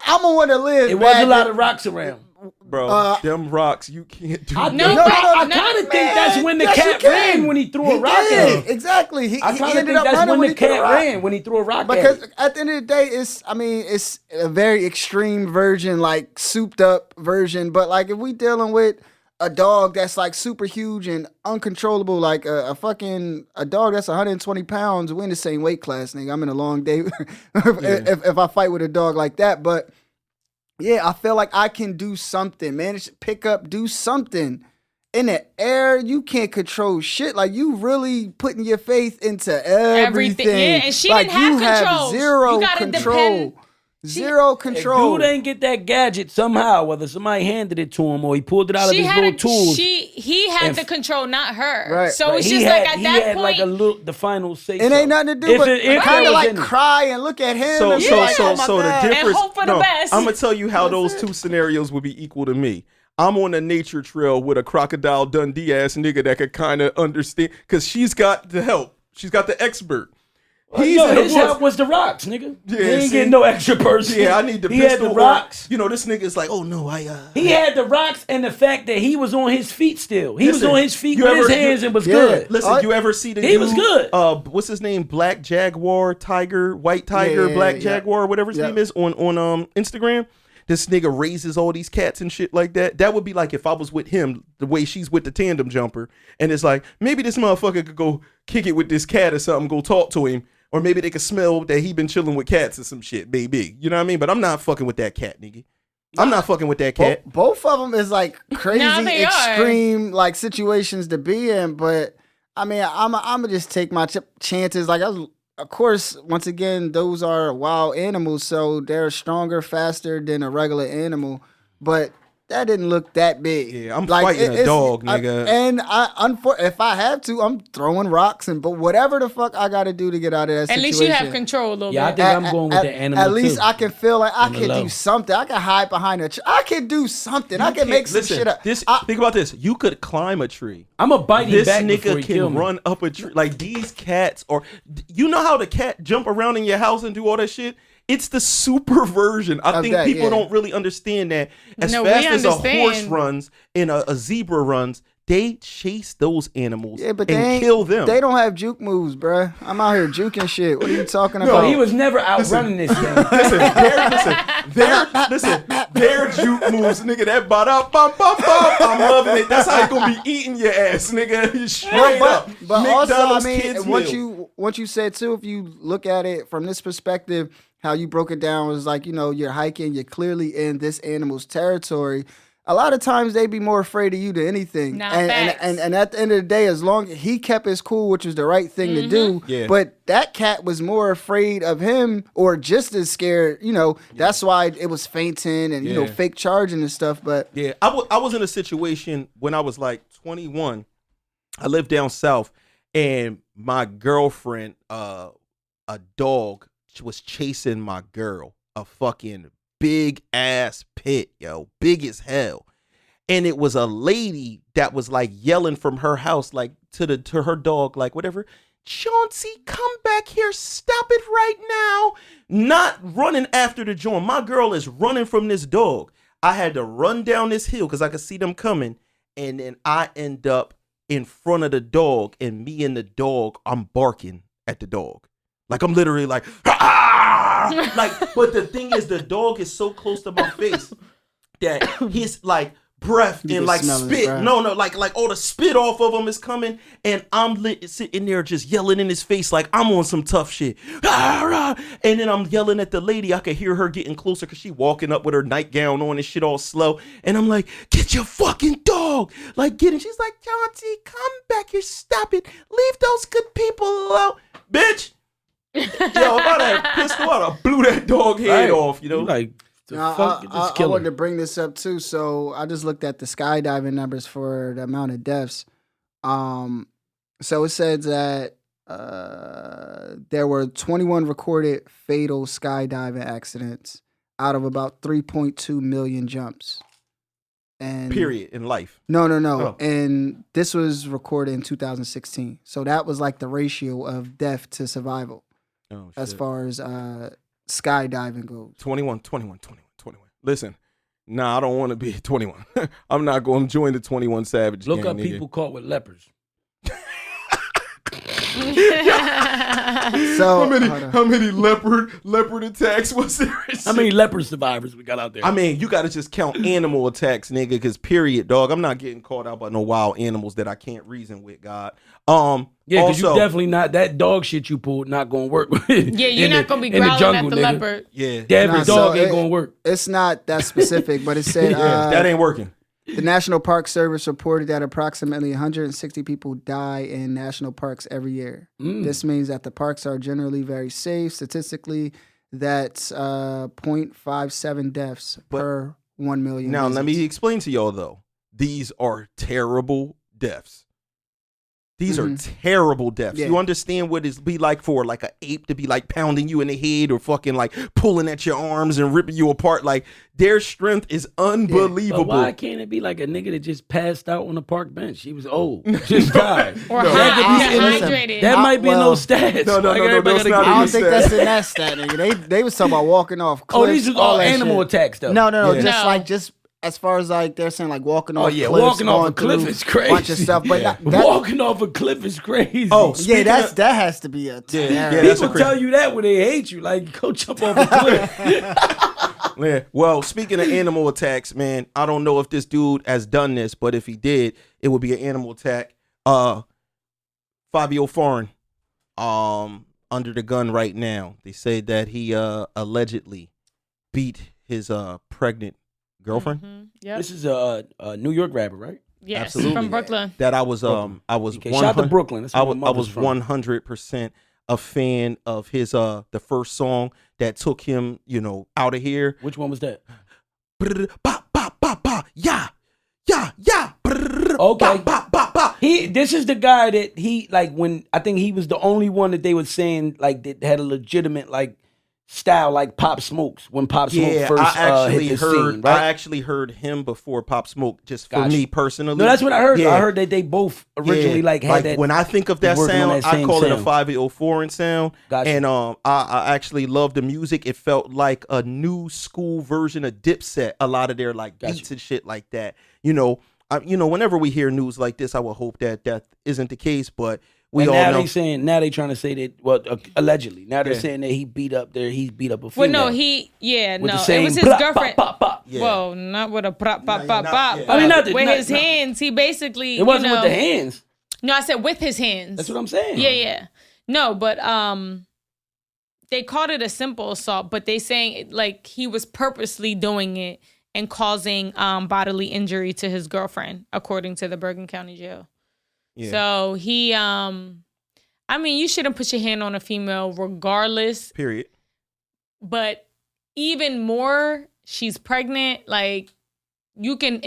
I'm gonna want to live. It was a lot of rocks around. Bro, them rocks, you can't do I that. kind of think that's when the cat ran when he threw a rock at him. Exactly. He I kind of ended think up that's running when when the he threw a cat rock. ran when he threw a rock Because at him. at the end of the day, it's a very extreme version, like souped up version. But like if we dealing with a dog that's like super huge and uncontrollable, like a dog that's 120 pounds, we in the same weight class, nigga. I'm in a long day if I fight with a dog like that. But yeah, I feel like I can do something, manage to pick up, do something. In the air, you can't control shit. Like you really putting your faith into everything. Yeah, and she like, didn't have control. Have zero You gotta control. depend. Zero control. Dude ain't get that gadget somehow, whether somebody handed it to him or he pulled it out of his little tools. He had the control, not her. Right. So it's He just had- like at he that had point. like the final say. It ain't nothing to do but kind of like cry and look at him. So and be like, oh my the God. difference. And hope for the best. I'm gonna tell you how those two scenarios would be equal to me. I'm on a nature trail with a Crocodile Dundee ass nigga that could kind of understand because she's got the help. She's got the expert. His help was the rocks, nigga. Yeah, he ain't see? getting no extra person. Yeah, I need the He pistol. had the rocks. You know, this nigga is like, oh no, He had the rocks and the fact that he was on his feet still. He Listen, was on his feet you with ever- his hands and was yeah. good. Listen, you ever see the He was good. What's his name? Black Jaguar, Tiger, White Tiger, Yeah, Black yeah. Jaguar, whatever his Yeah. name is on Instagram. This nigga raises all these cats and shit like that. That would be like if I was with him, the way she's with the tandem jumper, and it's like maybe this motherfucker could go kick it with this cat or something, go talk to him, or maybe they could smell that he been chilling with cats or some shit, baby. You know what I mean? But I'm not fucking with that cat, nigga. I'm not fucking with that cat. Both of them is like crazy, they are. extreme like situations to be in. But I mean, I'm gonna just take my chances. Like of course, once again, those are wild animals, so they're stronger, faster than a regular animal. But that didn't look that big. Yeah, I'm fighting a dog, nigga. If I have to, I'm throwing rocks but whatever the fuck I got to do to get out of that At situation. least you have control a little Yeah, I bit. think I'm going with the animal At least too. I can feel like I On the can low. do something. I can hide behind a tree. I can do something. I can make some Listen, shit up. think about this. You could climb a tree. I'm a bite him This back before nigga he kill can me. run up a tree. Like these cats are. You know how the cat jump around in your house and do all that shit? It's the super version. I Of think that, people yeah. don't really understand that. As No, we fast as a understand. horse runs and a zebra runs, they chase those animals Yeah, but and they kill them. They don't have juke moves, bruh. I'm out here juking shit. What are you talking about? No, he was never outrunning this thing. Their juke moves, nigga. That ba-da, bum, bum, bum. I'm loving it. That's how you gonna be eating your ass, nigga. Straight up. But also, I McDonald's mean, kids once you said too, if you look at it from this perspective, how you broke it down was like, you're hiking, you're clearly in this animal's territory. A lot of times they be more afraid of you than anything. Nah, and facts. at the end of the day, as long as he kept his cool, which was the right thing to do, Yeah. but that cat was more afraid of him or just as scared, that's why it was fainting and, fake charging and stuff. But Yeah, I was in a situation when I was like 21. I lived down south, and my girlfriend, a dog, was chasing my girl, a fucking big ass pit, big as hell. And it was a lady that was like yelling from her house, like to her dog, like whatever. Chauncey, come back here. Stop it right now. Not running after the joint. My girl is running from this dog. I had to run down this hill because I could see them coming. And then I end up in front of the dog, and me and the dog, I'm barking at the dog. Like I'm literally like, ah! Like, but the thing is, the dog is so close to my face that his like breath You and can like smell his spit. breath. No, like all the spit off of him is coming, and I'm sitting there just yelling in his face like I'm on some tough shit. Ah, rah. And then I'm yelling at the lady. I could hear her getting closer because she walking up with her nightgown on and shit all slow. And I'm like, get your fucking dog. Like, get him. She's like, Chauncey, come back here. Stop it. Leave those good people alone. Bitch. Yo, if I had a pistol, I'd have blew that dog head off, You like I wanted to bring this up too. So I just looked at the skydiving numbers for the amount of deaths. So it says that there were 21 recorded fatal skydiving accidents out of about 3.2 million jumps. And period in life. No. Oh. And this was recorded in 2016. So that was like the ratio of death to survival as far as skydiving goes. 21. Listen, I don't want to be 21. I'm not going to join the 21 Savage Look gang, up nigga. people caught with leopards. So how many leopard attacks was there? How many leopard survivors we got out there? I mean, you got to just count animal attacks, nigga, because period, dog. I'm not getting caught out by no wild animals that I can't reason with, God. Yeah, because you also, definitely not, that dog shit you pulled not going to work. Yeah, you're not going to be growling at the leopard. Yeah. Every dog ain't going to work. It's not that specific, but it said that ain't working. The National Park Service reported that approximately 160 people die in national parks every year. This means that the parks are generally very safe. Statistically, that's 0.57 deaths per 1 million. Now, visits. let me explain to y'all, though. These are terrible deaths. These are terrible deaths. Yeah. You understand what it's be like for like an ape to be like pounding you in the head or fucking like pulling at your arms and ripping you apart. Like their strength is unbelievable. But why can't it be like a nigga that just passed out on the park bench? He was old, just died. Or dehydrated. That might be in those stats. No, everybody that's gotta not get- I don't these think stats. that's in that stat, nigga. They was talking about walking off cliffs. Oh, these was all that animal shit. attacks though. No, Yeah. just as far as like they're saying like walking off cliffs. Walking off going a cliff through is crazy. Bunch of stuff, but that, Walking off a cliff is crazy. Oh, yeah, that has to be a that's people tell you that when they hate you, like go jump off a cliff. Yeah. Well, speaking of animal attacks, man, I don't know if this dude has done this, but if he did, it would be an animal attack. Fabio Foreign, under the gun right now. They say that he allegedly beat his pregnant girlfriend. Yep. This is a New York rapper, right? Yes, Absolutely. from Brooklyn. That I was Okay, shout out to Brooklyn. That's I where my was mother's from. 100% a fan of his the first song that took him, out of here. Which one was that? Yeah. Okay. This is the guy that when I think he was the only one that they were saying like that had a legitimate like style like Pop Smoke's when Pop Smoke first hit the scene, right? I actually heard him before Pop Smoke, just for me personally. No, that's what I heard. Yeah. I heard that they both originally had that. When I think of that working on sound, that I call it a same 5-0 foreign sound. Gotcha. And I actually love the music. It felt like a new school version of Dipset. A lot of their like beats and shit like that. Whenever we hear news like this, I would hope that isn't the case, but we all know. Now they trying to say that allegedly. Now they're saying that he beat up a female. Well, no, it was his girlfriend. Pop, pop. Yeah. Whoa, not with a pop. yeah. I mean, with his hands, he basically. It wasn't with the hands. No, I said with his hands. That's what I'm saying. Yeah. No, but they called it a simple assault, but they saying like he was purposely doing it and causing bodily injury to his girlfriend, according to the Bergen County Jail. Yeah. So he, you shouldn't put your hand on a female regardless. Period. But even more, she's pregnant. Like, you can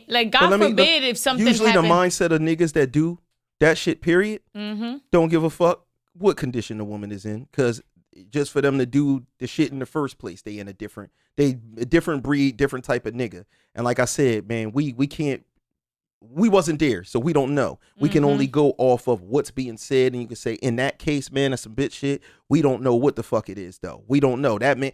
like, God forbid if something usually happened. the mindset of niggas that do that shit, period, don't give a fuck what condition the woman is in. Because just for them to do the shit in the first place, they a different breed, different type of nigga. And like I said, man, we wasn't there, so we don't know. We can only go off of what's being said, and you can say, in that case, man, that's some bitch shit. We don't know what the fuck it is, though. We don't know. That man,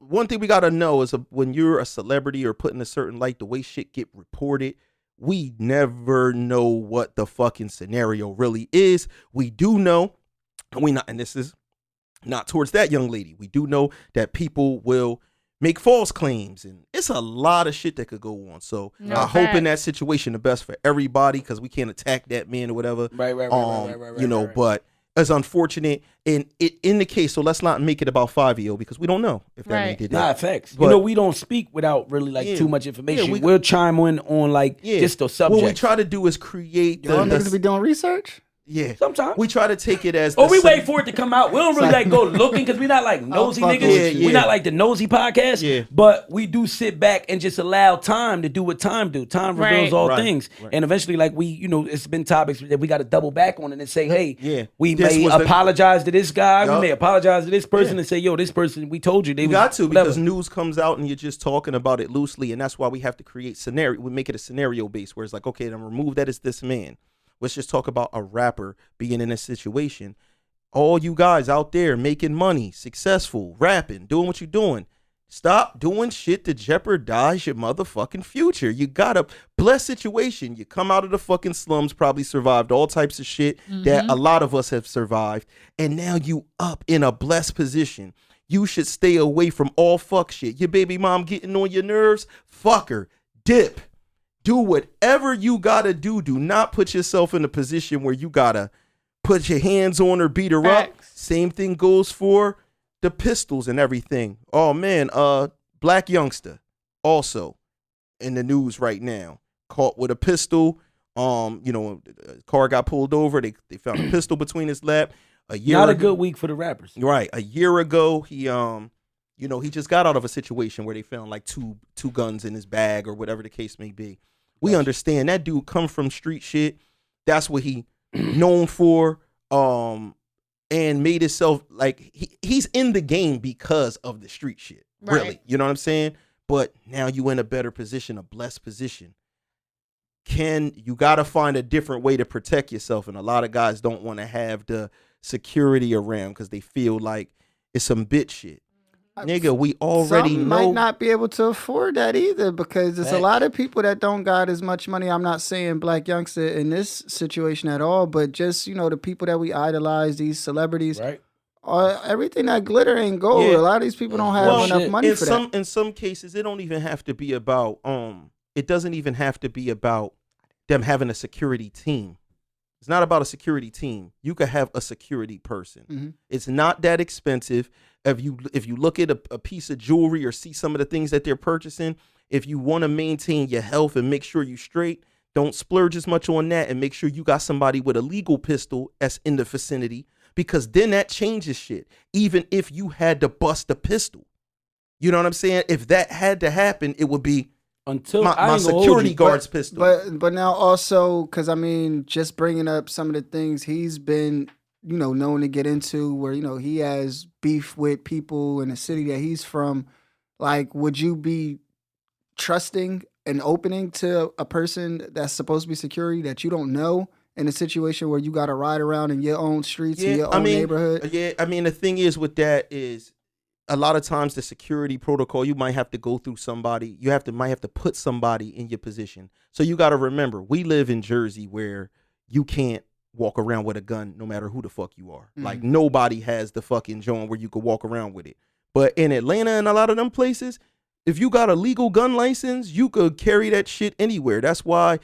one thing we gotta know is when you're a celebrity or put in a certain light, the way shit get reported, we never know what the fucking scenario really is. We do know, and this is not towards that young lady. We do know that people will make false claims, and it's a lot of shit that could go on. So I hope in that situation the best for everybody, because we can't attack that man or whatever. Right. But it's unfortunate in the case. So let's not make it about Fabio, because we don't know if that man did that. Nah, facts. But, we don't speak without really too much information. We'll chime in on just the subject. What we try to do is create y'all niggas be doing research. Yeah. Sometimes. We try to take it as or we wait for it to come out. We don't really go looking because we're not like nosy fuck niggas. with you. We're not like the nosy podcast. Yeah. But we do sit back and just allow time to do what time do. Time reveals all things. Right. And eventually, like it's been topics that we got to double back on and say, hey, we may apologize to this guy. We may apologize to this person and say, yo, this person, we told you. They got to because news comes out and you're just talking about it loosely. And that's why we have to create scenario. We make it a scenario base where it's like, okay, then remove that as this man. Let's just talk about a rapper being in a situation. All you guys out there making money, successful, rapping, doing what you're doing. Stop doing shit to jeopardize your motherfucking future. You got a blessed situation. You come out of the fucking slums, probably survived all types of shit that a lot of us have survived. And now you up in a blessed position. You should stay away from all fuck shit. Your baby mom getting on your nerves? Fuck her. Dip. Do whatever you gotta do. Do not put yourself in a position where you gotta put your hands on her, beat her up. Same thing goes for the pistols and everything. Oh man, black youngster also in the news right now, caught with a pistol. Car got pulled over. They found a pistol between his lap. Not a good week for the rappers. Right. A year ago, he just got out of a situation where they found like two guns in his bag or whatever the case may be. We understand that dude come from street shit. That's what he known for. And made himself like he's in the game because of the street shit. Right. Really. You know what I'm saying? But now you in a better position, a blessed position. You gotta find a different way to protect yourself. And a lot of guys don't want to have the security around because they feel like it's some bitch shit. Nigga, we already Some know. might not be able to afford that either because there's a lot of people that don't got as much money. I'm not saying black youngster in this situation at all, but just, the people that we idolize, these celebrities, right? Everything that glitter ain't gold. Yeah. A lot of these people don't have enough money for that. In some cases, it don't even have to be about, it doesn't even have to be about them having a security team. It's not about a security team. You could have a security person. Mm-hmm. It's not that expensive. If you look at a piece of jewelry or see some of the things that they're purchasing, if you want to maintain your health and make sure you're straight, don't splurge as much on that and make sure you got somebody with a legal pistol that's in the vicinity, because then that changes shit. Even if you had to bust a pistol, you know what I'm saying? If that had to happen, it would be until my security guard's pistol. But now also, because just bringing up some of the things he's been, known to get into, where he has beef with people in the city that he's from. Like, would you be trusting and opening to a person that's supposed to be security that you don't know in a situation where you got to ride around in your own streets in your own neighborhood? Yeah, the thing is with that is, a lot of times the security protocol, you might have to go through somebody. You might have to put somebody in your position. So you got to remember, we live in Jersey where you can't walk around with a gun no matter who the fuck you are. Mm-hmm. Like, nobody has the fucking joint where you could walk around with it. But in Atlanta and a lot of them places, if you got a legal gun license, you could carry that shit anywhere. That's why,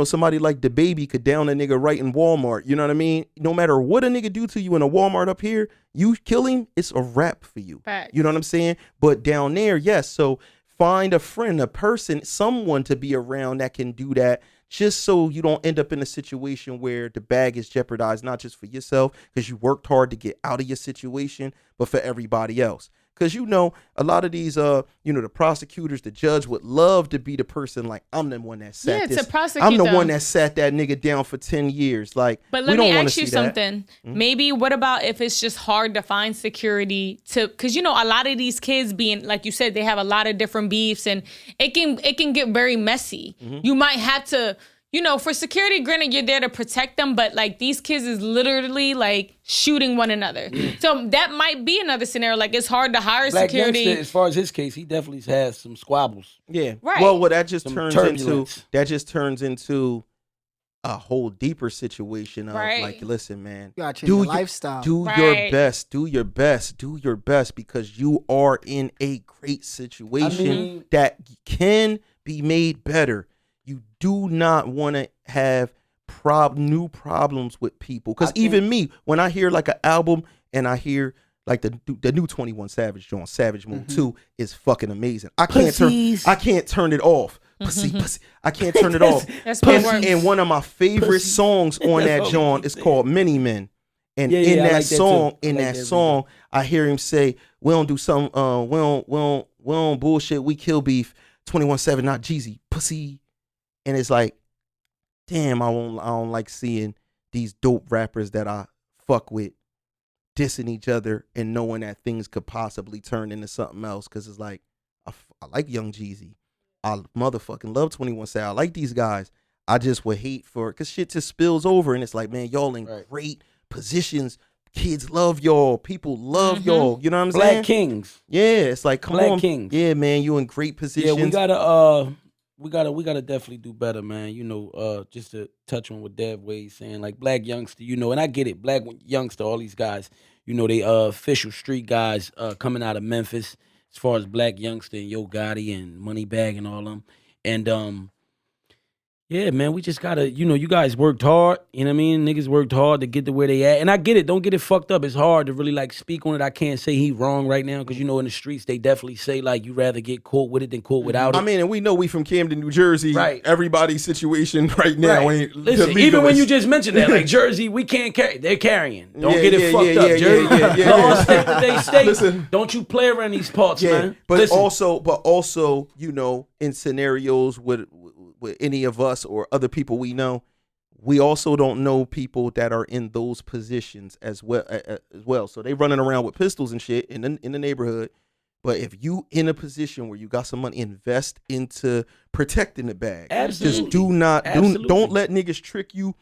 somebody like the baby could down a nigga right in Walmart. You know what I mean? No matter what a nigga do to you in a Walmart up here, you kill him, it's a wrap for you. Facts. You know what I'm saying? But down there, yes. So find a friend, a person, someone to be around that can do that, just so you don't end up in a situation where the bag is jeopardized, not just for yourself, because you worked hard to get out of your situation, but for everybody else. Because, a lot of these, the prosecutors, the judge would love to be the person like, I'm the one that sat to prosecute I'm the them. one that sat that nigga down for 10 years. Like, but let me ask you That. something. Mm-hmm. Maybe what about if it's just hard to find security because, a lot of these kids being, like you said, they have a lot of different beefs and it can get very messy. Mm-hmm. You might have to, for security, granted, you're there to protect them, but like these kids is literally like shooting one another. So that might be another scenario. Like, it's hard to hire Black security. Youngster, as far as his case, he definitely has some squabbles. Yeah. Right. Well, that just turns into a whole deeper situation of like, listen, man, you gotta change your lifestyle. Do your best. Do your best. Do your best, because you are in a great situation that can be made better. You do not want to have new problems with people. Because even me, when I hear like an album and I hear like the new 21 Savage joint, Savage Mode 2 is fucking amazing. I can't turn it off. pussy, pussy. I can't turn it off. That's my And, worst. and one of my favorite songs on that joint is called Many Men. And in I that like song, too. I like that song, I hear him say, "We don't do some, we don't bullshit. We kill beef. 21/7, not Jeezy, pussy." And it's like, damn, I don't like seeing these dope rappers that I fuck with dissing each other and knowing that things could possibly turn into something else. Cause it's like, I like Young Jeezy. I motherfucking love 21/7. I like these guys. I just would hate for it, cause shit just spills over, and it's like, man, y'all in great positions. Kids love y'all. People love y'all. You know what I'm saying? Black kings. Yeah, it's like, come Black on. kings. Yeah, man, you in great positions. Yeah, we gotta definitely do better, man. You know, just to touch on what Devinwade's saying, like Black Youngster, you know, and I get it, Black Youngster, all these guys, you know, they official street guys coming out of Memphis, as far as Black Youngster and Yo Gotti and Moneybagg and all them, and yeah, man, we just gotta, you know, you guys worked hard, you know what I mean? Niggas worked hard to get to where they at. And I get it, don't get it fucked up. It's hard to really like speak on it. I can't say he wrong right now, because you know in the streets they definitely say like you rather get caught with it than caught without it. I mean, and we know we from Camden, New Jersey. Right. Everybody's situation right now ain't Listen, even when you just mentioned that, like Jersey, we can't carry. They're carrying. Don't get it fucked up. Jersey, law state what they state. Listen, don't you play around these parts, man. But Listen. also, you know, in scenarios with any of us or other people we know, we also don't know people that are in those positions as well. So they running around with pistols and shit in the neighborhood. But if you in a position where you got some money, invest into protecting the bag. Absolutely. Just don't let niggas trick you.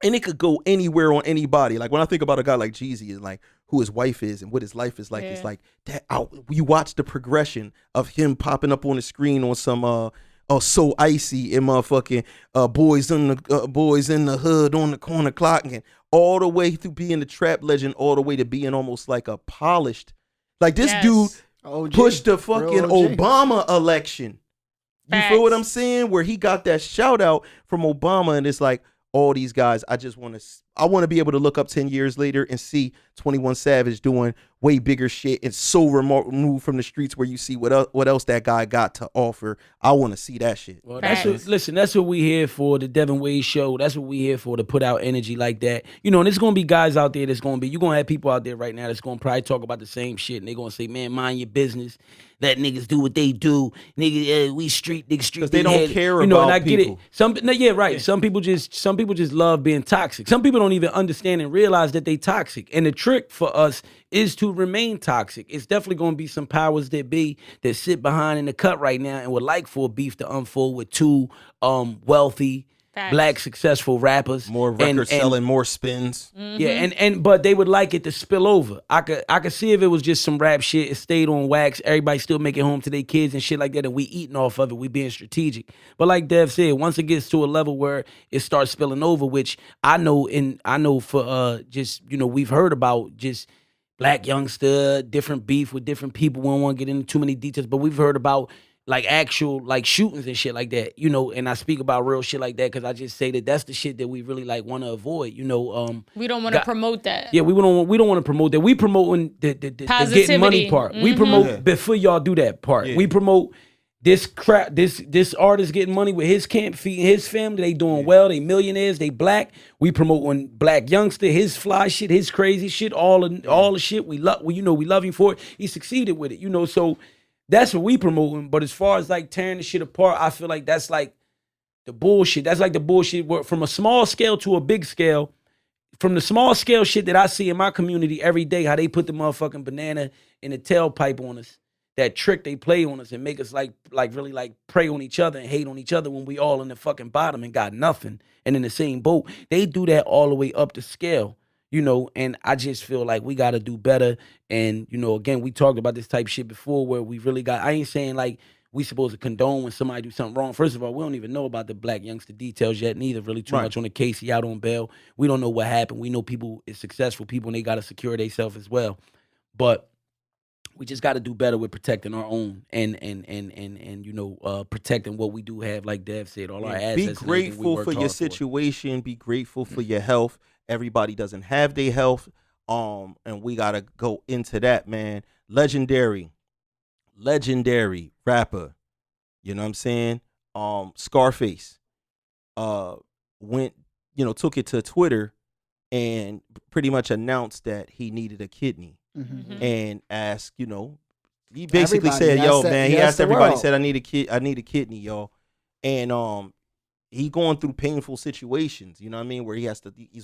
And it could go anywhere on anybody. Like when I think about a guy like Jeezy and like who his wife is and what his life is like, it's like that. You watch the progression of him popping up on the screen on some So Icy and motherfucking boys in the hood on the corner clock, and all the way through being the trap legend, all the way to being almost like a polished, like this dude OG, pushed the fucking OG. Obama election. You feel what I'm saying? Where he got that shout out from Obama, and it's like all these guys. I want to be able to look up 10 years later and see 21 Savage doing way bigger shit and so removed from the streets where you see what else that guy got to offer. I want to see that shit. Well, that's what we here for, the Devinwade Show. That's what we here for, to put out energy like that. You know, and there's going to be guys out there you're going to have people out there right now that's going to probably talk about the same shit, and they're going to say, man, mind your business. Let niggas do what they do. Nigga, we street, nigga street. Because they don't care you know, about and I people. Get it. Right. Some people just love being toxic. Some people don't even understand and realize that they toxic. And the trick for us is to remain toxic. It's definitely going to be some powers that be that sit behind in the cut right now and would like for a beef to unfold with two wealthy, Black successful rappers, more records selling, more spins. Yeah, but they would like it to spill over. I could see if it was just some rap shit, it stayed on wax, everybody still making home to their kids and shit like that, and we eating off of it, we being strategic. But like Dev said, once it gets to a level where it starts spilling over, which I know for just, you know, we've heard about just Black Youngster, different beef with different people. We don't want to get into too many details, but we've heard about like actual like shootings and shit like that, you know, and I speak about real shit like that because I just say that that's the shit that we really like want to avoid, you know. We don't want to promote that. Yeah, we don't want to promote that. We promoting the getting money part. We promote before y'all do that part. We promote this crap, this artist getting money with his camp, feeding his family. They doing well. They millionaires. They Black. We promoting Black Youngster, his fly shit, his crazy shit, all the shit. We love him for it. He succeeded with it, you know. So that's what we promoting. But as far as like tearing the shit apart, I feel like that's like the bullshit. That's like the bullshit from a small scale to a big scale. From the small scale shit that I see in my community every day, how they put the motherfucking banana in the tailpipe on us. That trick they play on us and make us like really like prey on each other and hate on each other when we all in the fucking bottom and got nothing and in the same boat. They do that all the way up the scale, you know, and I just feel like we got to do better. And, you know, again, we talked about this type of shit before where we really I ain't saying like we supposed to condone when somebody do something wrong. First of all, we don't even know about the Black Youngster details yet, neither really too much on the case. He out on bail. We don't know what happened. We know people is successful people and they got to secure themselves as well. But we just got to do better with protecting our own and you know, protecting what we do have, like Dev said, all our assets. Be grateful for your situation. Be grateful for your health. Everybody doesn't have their health, and we got to go into that, man. Legendary rapper, you know what I'm saying? Scarface went, took it to Twitter and pretty much announced that he needed a kidney and asked, he basically Everybody. said, yo, That's man, he that's asked the everybody, world. said, I need a kidney, y'all. And he going through painful situations, you know what I mean, where he's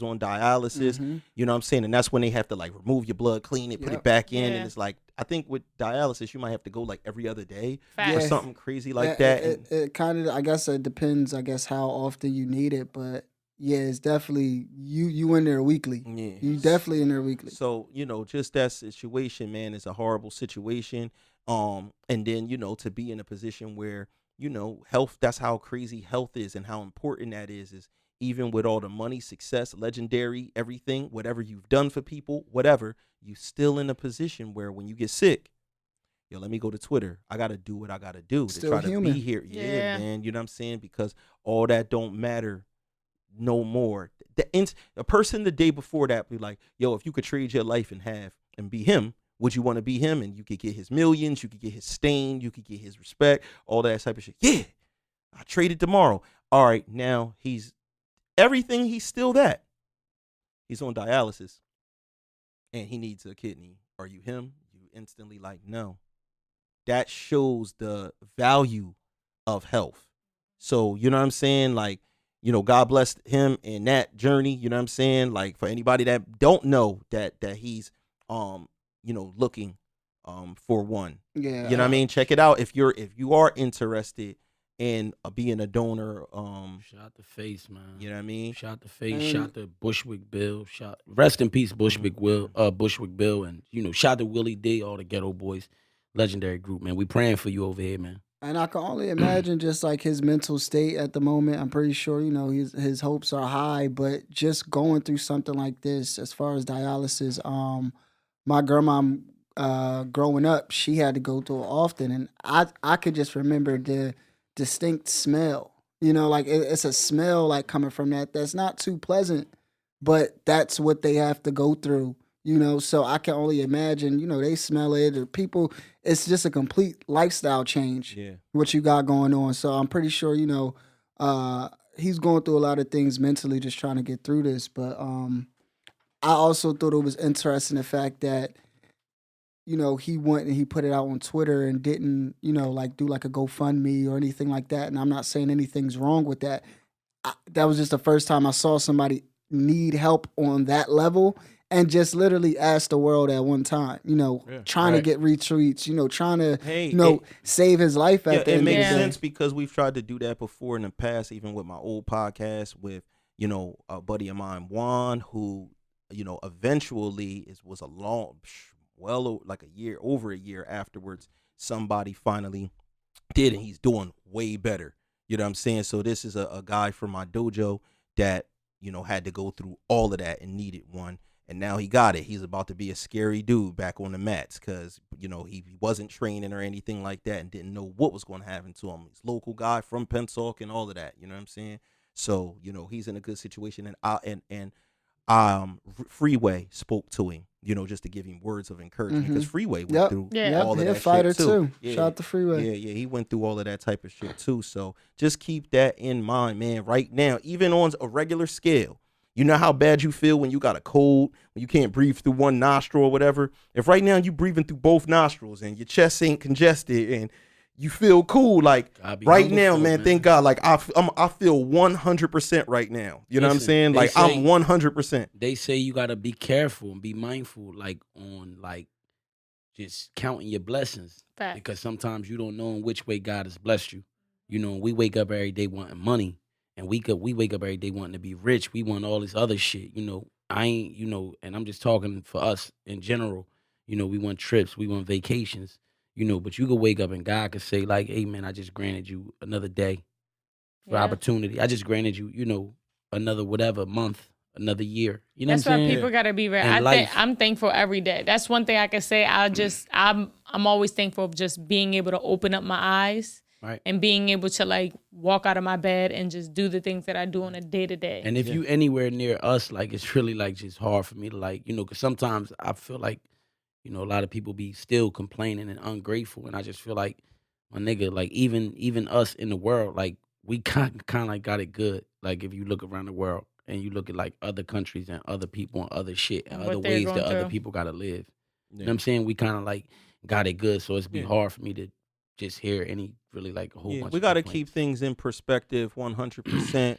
on dialysis, you know what I'm saying? And that's when they have to like remove your blood, clean it, put it back in. Yeah. And it's like, I think with dialysis, you might have to go like every other day Facts. or Yeah. something crazy like Yeah, that. It kind of, I guess it depends, how often you need it, but yeah, it's definitely, you in there weekly. Yeah. You definitely in there weekly. So, just that situation, man, is a horrible situation. And then, to be in a position where, health, that's how crazy health is and how important that is even with all the money, success, legendary, everything, whatever you've done for people, whatever, you still in a position where when you get sick, yo, let me go to Twitter. I got to do what I got to do Still to try human. to be here. Yeah, Yeah. man, you know what I'm saying? Because all that don't matter no more. A person the day before that be like, yo, if you could trade your life in half and be him, would you want to be him? And you could get his millions, you could get his stain, you could get his respect, all that type of shit. Yeah, I traded tomorrow. All right, now he's everything. He's still that. He's on dialysis and he needs a kidney. Are you him? You instantly like, no. That shows the value of health. So, you know what I'm saying? Like, God bless him in that journey. You know what I'm saying? Like, for anybody that don't know that he's, looking, for one. Yeah. You know what I mean? Check it out. If you are interested in being a donor, Shot the face, man. you know what I mean? Shot the face, shot the Bushwick Bill, rest in peace, Bushwick Bill, and shot the Willie D, all the Ghetto Boys, legendary group, man. We praying for you over here, man. And I can only imagine just like his mental state at the moment. I'm pretty sure, his hopes are high, but just going through something like this, as far as dialysis, my grandma, growing up, she had to go through it often, and I could just remember the distinct smell. Like it's a smell like coming from that's not too pleasant, but that's what they have to go through. So I can only imagine, they smell it or people, it's just a complete lifestyle change. Yeah. What you got going on. So I'm pretty sure, he's going through a lot of things mentally just trying to get through this. But I also thought it was interesting the fact that, he went and he put it out on Twitter and didn't, like do like a GoFundMe or anything like that. And I'm not saying anything's wrong with that. That was just the first time I saw somebody need help on that level and just literally ask the world at one time, trying to get retweets, trying to, save his life at the it end makes of the day. sense because we've tried to do that before in the past, even with my old podcast with, a buddy of mine, Juan, who, eventually was a long, like over a year afterwards, somebody finally did, and he's doing way better. You know what I'm saying? So this is a guy from my dojo that, had to go through all of that and needed one. And now he got it. He's about to be a scary dude back on the mats because, he wasn't training or anything like that and didn't know what was going to happen to him. He's a local guy from Pensacola and all of that. You know what I'm saying? So, he's in a good situation. And Freeway spoke to him, just to give him words of encouragement because Freeway went through all of He that a fighter shit too. Yeah. Shout out to Freeway. Yeah, he went through all of that type of shit too. So just keep that in mind, man. Right now, even on a regular scale, you know how bad you feel when you got a cold, when you can't breathe through one nostril or whatever? If right now you breathing through both nostrils and your chest ain't congested and you feel cool, like right now, man, thank God, like I feel 100% right now. You know what I'm saying? Like I'm 100%. They say you gotta be careful and be mindful, like on like just counting your blessings. Fact. Because sometimes you don't know in which way God has blessed you. We wake up every day wanting money. And we wake up every day wanting to be rich. We want all this other shit, I ain't, and I'm just talking for us in general. We want trips, we want vacations, but you could wake up and God could say like, hey man, I just granted you another day for opportunity. I just granted you, another whatever month, another year. That's what I'm why saying? people gotta be real. And I'm thankful every day. That's one thing I can say. I'm always thankful of just being able to open up my eyes. Right. And being able to like walk out of my bed and just do the things that I do on a day to day. And if you anywhere near us, like it's really like just hard for me to like, because sometimes I feel like, a lot of people be still complaining and ungrateful. And I just feel like, my nigga, like even us in the world, like we kind of like got it good. Like if you look around the world and you look at like other countries and other people and other shit and other ways that other people gotta live. You know what I'm saying? We kind of like got it good, so it's been hard for me to just hear any really like a whole bunch. We got to keep things in perspective 100%.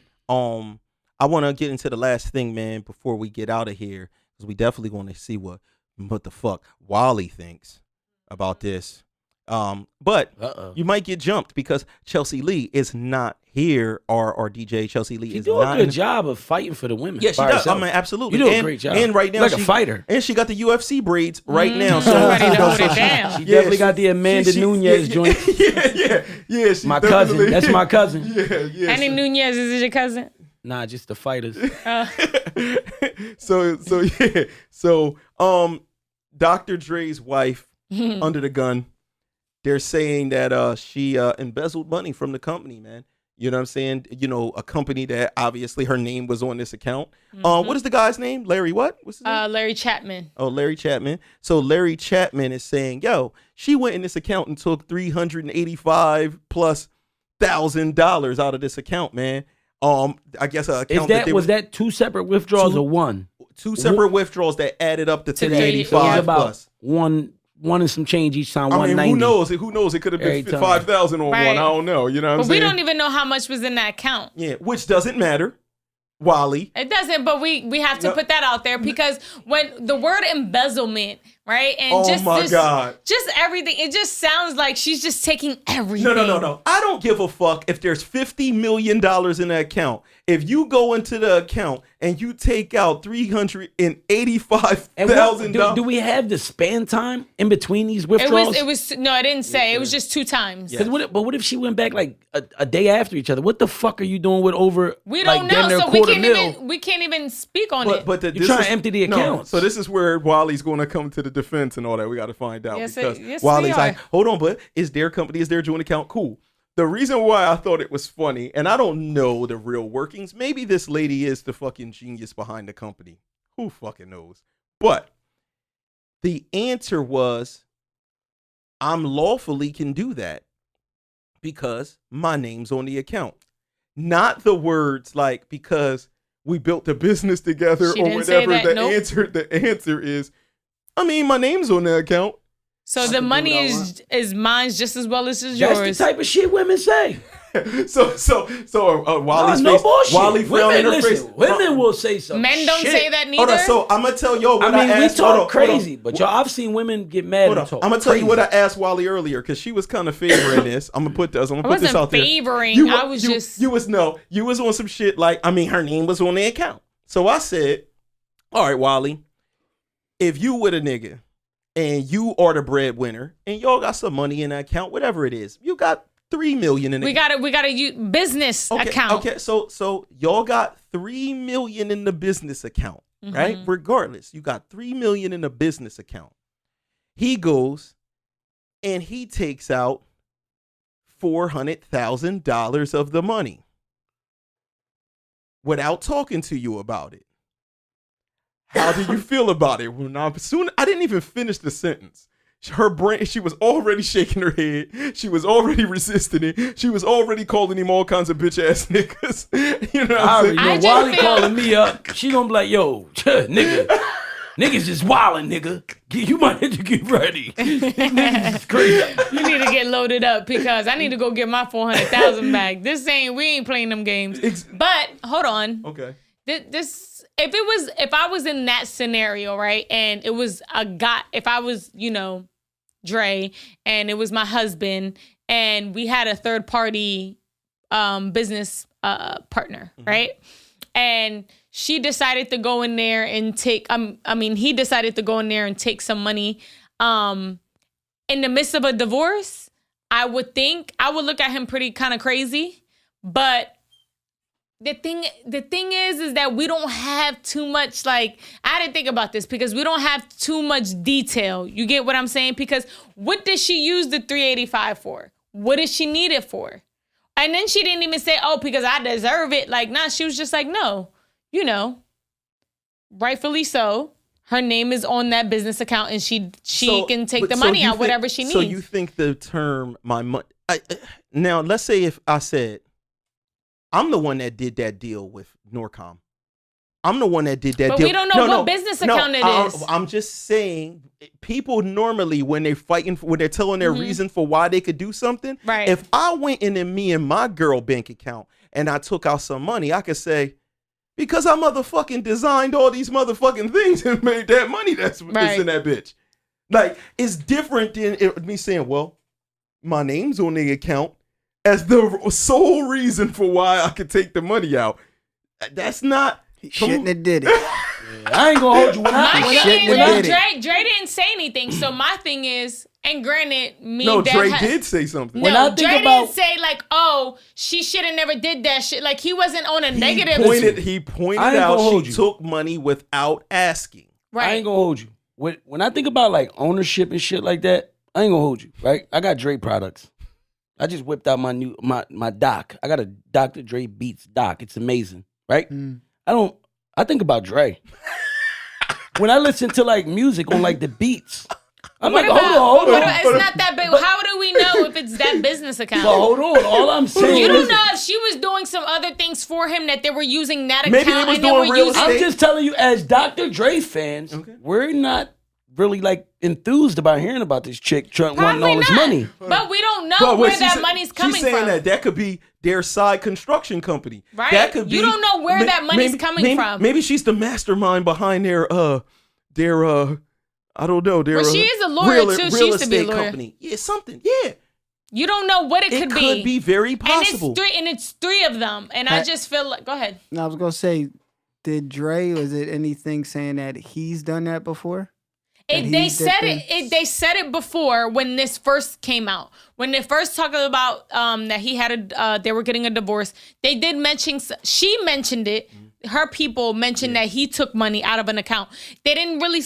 I want to get into the last thing, man, before we get out of here, because we definitely want to see what the fuck Wally thinks about this. But you might get jumped because Chelsea Lee is not here, or DJ Chelsea Lee is not. She do a good job of fighting for the women. Yeah, she does. I mean, absolutely. You do a great job. And right now, like a fighter. And she got the UFC braids right now. So ready to hold it down. She definitely got the Amanda Nunes joint. Yeah. My cousin. That's my cousin. Yeah. Any Nunes, is it your cousin? Nah, just the fighters. So Dr. Dre's wife under the gun. They're saying that she embezzled money from the company, man. You know what I'm saying? You know, a company that obviously her name was on this account. What is the guy's name? Larry what? What's his name? Larry Chapman. Oh, Larry Chapman. So Larry Chapman is saying, yo, she went in this account and took $385,000+ out of this account, man. I guess an account was that two separate withdrawals or one? Two separate withdrawals that added up to 385 plus. One and some change each time. I mean, 190. Who knows? It could have been 5,000 on one. I don't know. You know what I'm saying? But we don't even know how much was in that account. Yeah, which doesn't matter. Wally. It doesn't, but we have to put that out there because when the word embezzlement, right? And just everything, it just sounds like she's just taking everything. No. I don't give a fuck if there's $50 million in the account. If you go into the account and you take out $385,000, do we have the span time in between these withdrawals? It was no, I didn't say. It was just 2 times. Yeah. But what if she went back like a day after each other? What the fuck are you doing with over? We don't know, so we can't even speak on it. But you're trying to empty the account. No, so this is where Wally's going to come to the defense and all that. We got to find out because yes, Wally's like, hold on, but is their company, is their joint account cool? The reason why I thought it was funny, and I don't know the real workings, maybe this lady is the fucking genius behind the company. Who fucking knows? But the answer was, I'm lawfully can do that because my name's on the account. Not the words like because we built a business together or whatever. The answer is, I mean, my name's on the account. So the money is mine just as well as is yours. That's the type of shit women say. So Wally's no face, bullshit. Wally frowning her face. Women will say something. Men don't say that neither. Hold on, so I'm gonna tell y'all what I asked. We talk crazy, but y'all, I've seen women get mad and talk. I'm gonna tell you what I asked Wally earlier because she was kind of favoring this. I'm gonna put this. I'm gonna put this out there. I wasn't favoring. I was just. You was on some shit like, I mean, her name was on the account. So I said, all right, Wally, if you with a nigga and you are the breadwinner and y'all got some money in that account, whatever it is, you got $3 million in it. We got a business account. Okay, so y'all got $3 million in the business account, right? Regardless, you got $3 million in the business account. He goes and he takes out $400,000 of the money without talking to you about it. How do you feel about it? Well, now, I didn't even finish the sentence. Her brain, she was already shaking her head. She was already resisting it. She was already calling him all kinds of bitch ass niggas. You know what I'm saying? Wally calling me up. She gonna be like, yo, nigga. Niggas just wildin', nigga. You might have to get ready. Niggas is crazy. You need to get loaded up because I need to go get my $400,000 back. We ain't playing them games. But hold on. Okay. If I was in that scenario, right, and it was if I was, Dre, and it was my husband, and we had a third party business partner, right, and she decided to go in there and take, he decided to go in there and take some money, in the midst of a divorce, I would look at him pretty kind of crazy, but. The thing is that we don't have too much, I didn't think about this because we don't have too much detail. You get what I'm saying? Because what did she use the 385 for? What did she need it for? And then she didn't even say, oh, because I deserve it. She was just like, no, rightfully so. Her name is on that business account and she can take the money out, whatever she needs. So you think the term, my money, now let's say if I said, I'm the one that did that deal with Norcom. I'm the one that did that But deal. we don't know what business account it is. I'm just saying, people normally, when they're fighting, when they're telling their reason for why they could do something, Right. if I went in me and my girl bank account and I took out some money, I could say, because I motherfucking designed all these motherfucking things and made that money that's in that bitch. Like, it's different than me saying, well, my name's on the account as the sole reason for why I could take the money out. That's not... He shouldn't have did it. I ain't gonna hold you. My thing is, did Dre didn't say anything. So my thing is, and granted, me No, and Dev Dre had- did say something. When I No, think Dre about- didn't say like, "Oh, she should have never did that shit." Like he wasn't on a negative. He pointed I ain't out gonna hold she you. took money without asking. Right. I ain't gonna hold you. When I think about like ownership and shit like that, I ain't gonna hold you, right? I got Dre products. I just whipped out my doc. I got a Dr. Dre Beats doc. It's amazing, right? I think about Dre. When I listen to like music on like the beats, I'm like, hold on. It's not that big. How do we know if it's that business account? But hold on. All I'm saying You don't is, know if she was doing some other things for him that they were using that Maybe account they was and they doing were real using. estate. I'm just telling you, as Dr. Dre fans, we're not really like enthused about hearing about this chick wanting Probably all this not. money. But we don't know But where she's that sa- money's coming She's saying from. that could be their side construction company. Right. That could be. You don't know where that money's coming from. Maybe she's the mastermind behind their I don't know, their Well, she is a lawyer, real, too. She real used to be a estate lawyer. company. Yeah, something. Yeah. You don't know what it It could could be very possible. And it's three of them. And I just feel like, go ahead. I was gonna say, did Dre? Was it anything saying that he's done that before? They said it before when this first came out. When they first talked about that he had they were getting a divorce. They did mention. She mentioned it. Her people mentioned that he took money out of an account. They didn't really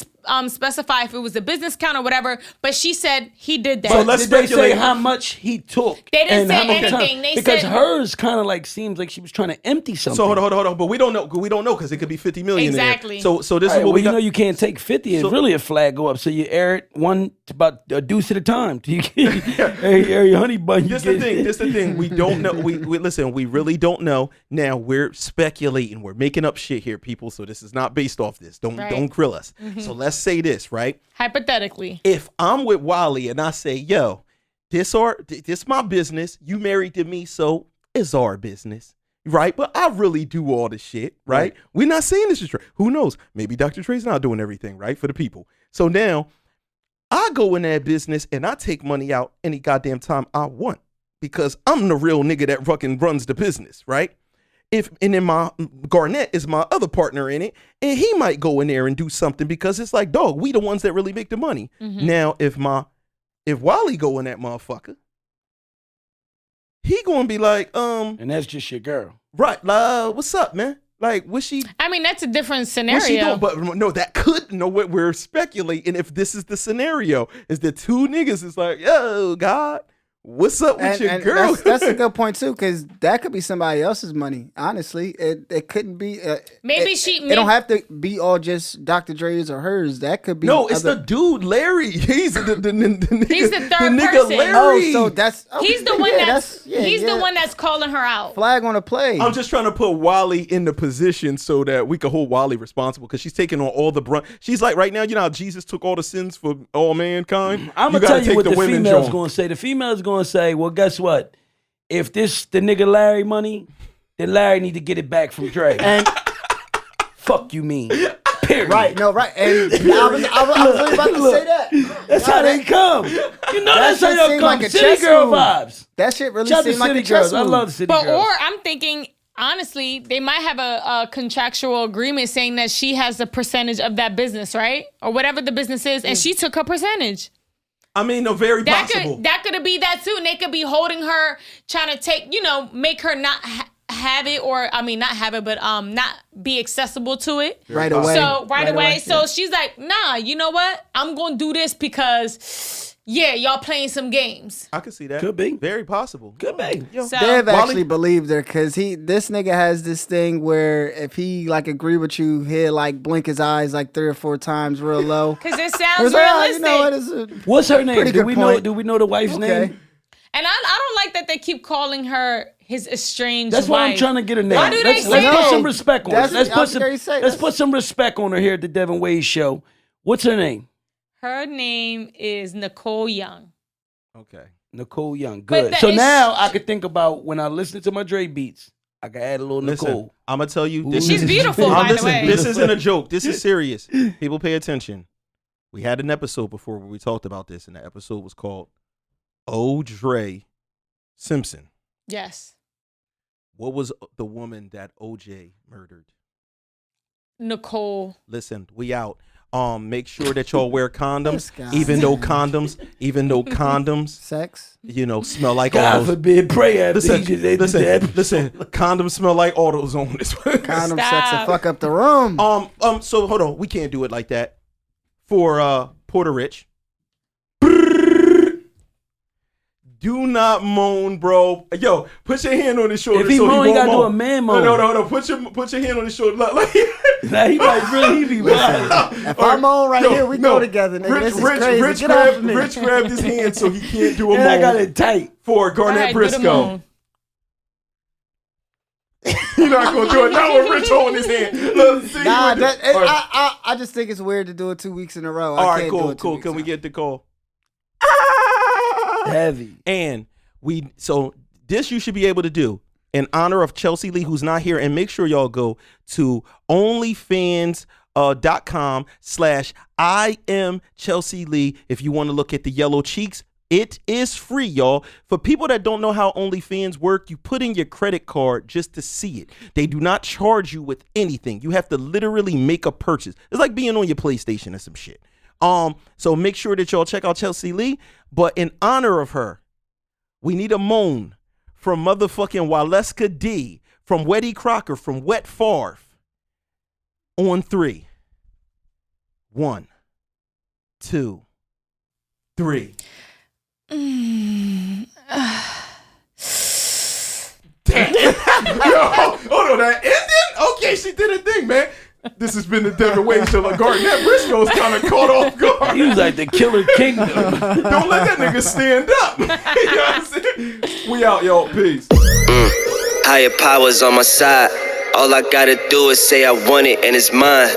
specify if it was a business account or whatever, but she said he did that. So let's Did they say speculate. how much he took? They didn't and say how much anything. time? They because said- hers kind of like seems like she was trying to empty something. So hold on. But we don't know because it could be 50 million Exactly. in there. So this Right, is what well, we you got. know you can't take 50 and really a flag go up. So you air it one to about a deuce at a time. Till you get air your honey bun. This the thing. We don't know. We listen. We really don't know. Now we're speculating. We're making up shit here, people. So this is not based off this. Don't grill us. So let's say this, right? Hypothetically. If I'm with Wally and I say, "Yo, this my business. You married to me, so it's our business." Right? But I really do all the shit, right? We're not saying this is true. Who knows? Maybe Dr. Dre's not doing everything, right? For the people. So now I go in that business and I take money out any goddamn time I want because I'm the real nigga that fucking runs the business, right? And then my Garnett is my other partner in it, and he might go in there and do something because it's like, dog, we the ones that really make the money. Now, if Wally go in that motherfucker, he gonna be like, and that's just your girl. right, what's up, man? Like, what's she? I mean, that's a different What's she scenario. doing? But no, that could know what we're speculating. If this is the scenario, is the two niggas is like, yo, God, what's up with your girl? That's a good point too, because that could be somebody else's money. Honestly, it couldn't be. Maybe it don't have to be all just Dr. Dre's or hers. That could be. No, it's the dude, Larry. He's the nigga. He's the third nigga person. Larry. Oh, so that's He's the one he's the one that's calling her out. flag on the play. I'm just trying to put Wally in the position so that we can hold Wally responsible because she's taking on all the brunt. She's like, right now, you know how Jesus took all the sins for all mankind? I'm going to tell you what the female's going to say. The female's going to say, well, guess what? If this the nigga Larry money, then Larry need to get it back from Dre. And fuck you mean. Period. right, no, right. And I was really about to say that. That's how they come. You know that's how shit y'all seem come. like a City chess girl move. vibes. That shit really Shout out to seemed like City a chess girls. I move. love City But girls. or I'm thinking, honestly, they might have a contractual agreement saying that she has a percentage of that business, right? Or whatever the business is, and she took her percentage. I mean, no, very possible. That could be that too. And they could be holding her, trying to take, make her not have it, or I mean, not have it, but not be accessible to it Right away. So right away. So yeah. she's like, nah, you know what? I'm gonna do this because, yeah, y'all playing some games. I could see that. Could be. Very possible. Could be. Yo, So Dev Wally- actually believed her because this nigga has this thing where if he like agree with you, he'll like blink his eyes like 3 or 4 times real low. because it It's sounds like, realistic. you know what? It's a What's her name? pretty Do good we point. know the wife's Okay. name? And I don't like that they keep calling her his estranged That's why I'm wife. trying to get her name. Why do they say Let's put that? some respect on her. That's- Let's put some respect on her here at the Devinwade Show. What's her name? Her name is Nicole Young. Okay. Nicole Young. But Good. that So is- now I could think about when I listen to my Dre beats, I can add a little Listen, Nicole. I'm gonna tell you. This She's is, beautiful, by the way. This isn't a joke. This is serious. People pay attention. We had an episode before where we talked about this, and the episode was called O.J. Simpson. Yes. What was the woman that O.J. murdered? Nicole. Listen, we out. Make sure that y'all wear condoms, This guy. even though condoms, Sex. smell like God autos. forbid, pray after Listen, he just ended that. listen. Condoms smell like AutoZone. Condom sex Stop. and fuck up the room. So hold on, we can't do it like that. For Porter Rich. Do not moan, bro. Yo, put your hand on his shoulder. If he so moan, he he won't gotta do moan. a man moan. No. Put your hand on his shoulder. Like, Now he might really be wild. If I'm on right here, we go together, nigga. This is crazy. Rich Get off of me. Rich grabbed his hand so he can't do a And I got moan it tight. for Go Garnett ahead, do the Briscoe. moan. You're not gonna do it. Not with Rich holding his hand. Look, see, Nah, you with the- All right. I just think it's weird to do it 2 weeks in a row. All I right, can't do cool. it 2 weeks Can we in a get the call? Heavy. And so this you should be able to do in honor of Chelsea Lee, who's not here, and make sure y'all go to onlyfans.com/I am Chelsea Lee if you want to look at the yellow cheeks. It is free, y'all. For people that don't know how OnlyFans work, you put in your credit card just to see it. They do not charge you with anything. You have to literally make a purchase. It's like being on your PlayStation or some shit. So make sure that y'all check out Chelsea Lee. But in honor of her, we need a moan from motherfucking Waleska D, from Wetty Crocker, from Wet Favre. On 3. 1, 2, 3. Damn. Yo, hold on, that ended? Okay, she did her thing, man. This has been the Devinwade Show. Like Garnett Briscoe's kind of caught off guard. He was like the Killer Kingdom. Don't let that nigga stand up. You know what I'm saying? We out, y'all. Peace. Higher powers on my side. All I gotta do is say I want it and it's mine.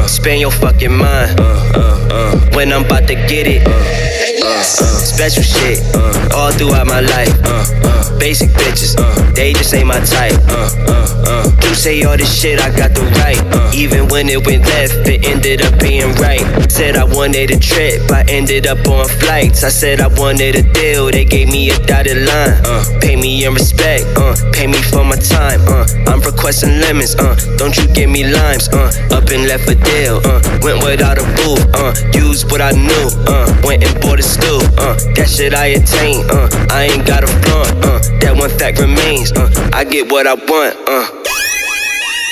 Spend your fucking mind. When I'm about to get it. Special shit. All throughout my life. Basic bitches. They just ain't my type. You say all this shit, I got the right. Even when it went left, it ended up being right. Said I wanted a trip, I ended up on flights. I said I wanted a deal, they gave me a dotted line. Pay me in respect, pay me for my time. I'm requesting lemons, don't you give me limes. Up and left a deal, went without a booth. Used what I knew, went and bought a stew. That shit I attained, I ain't got a flaunt. That one fact remains, I get what I want.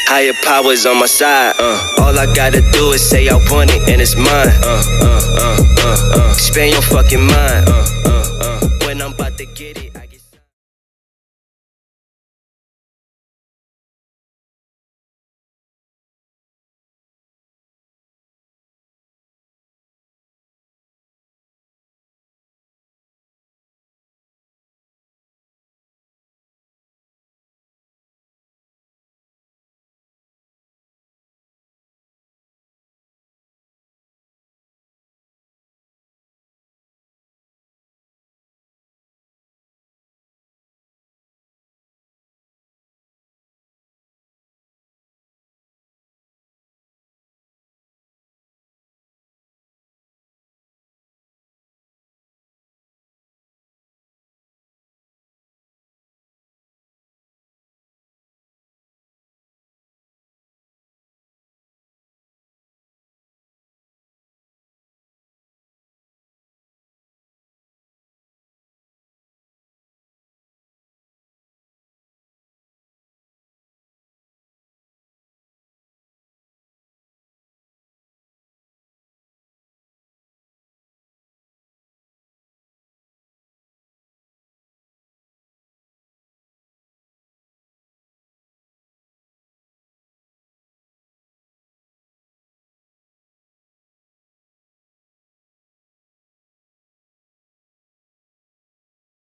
Higher powers on my side. All I gotta do is say I want it and it's mine. Spend your fucking mind.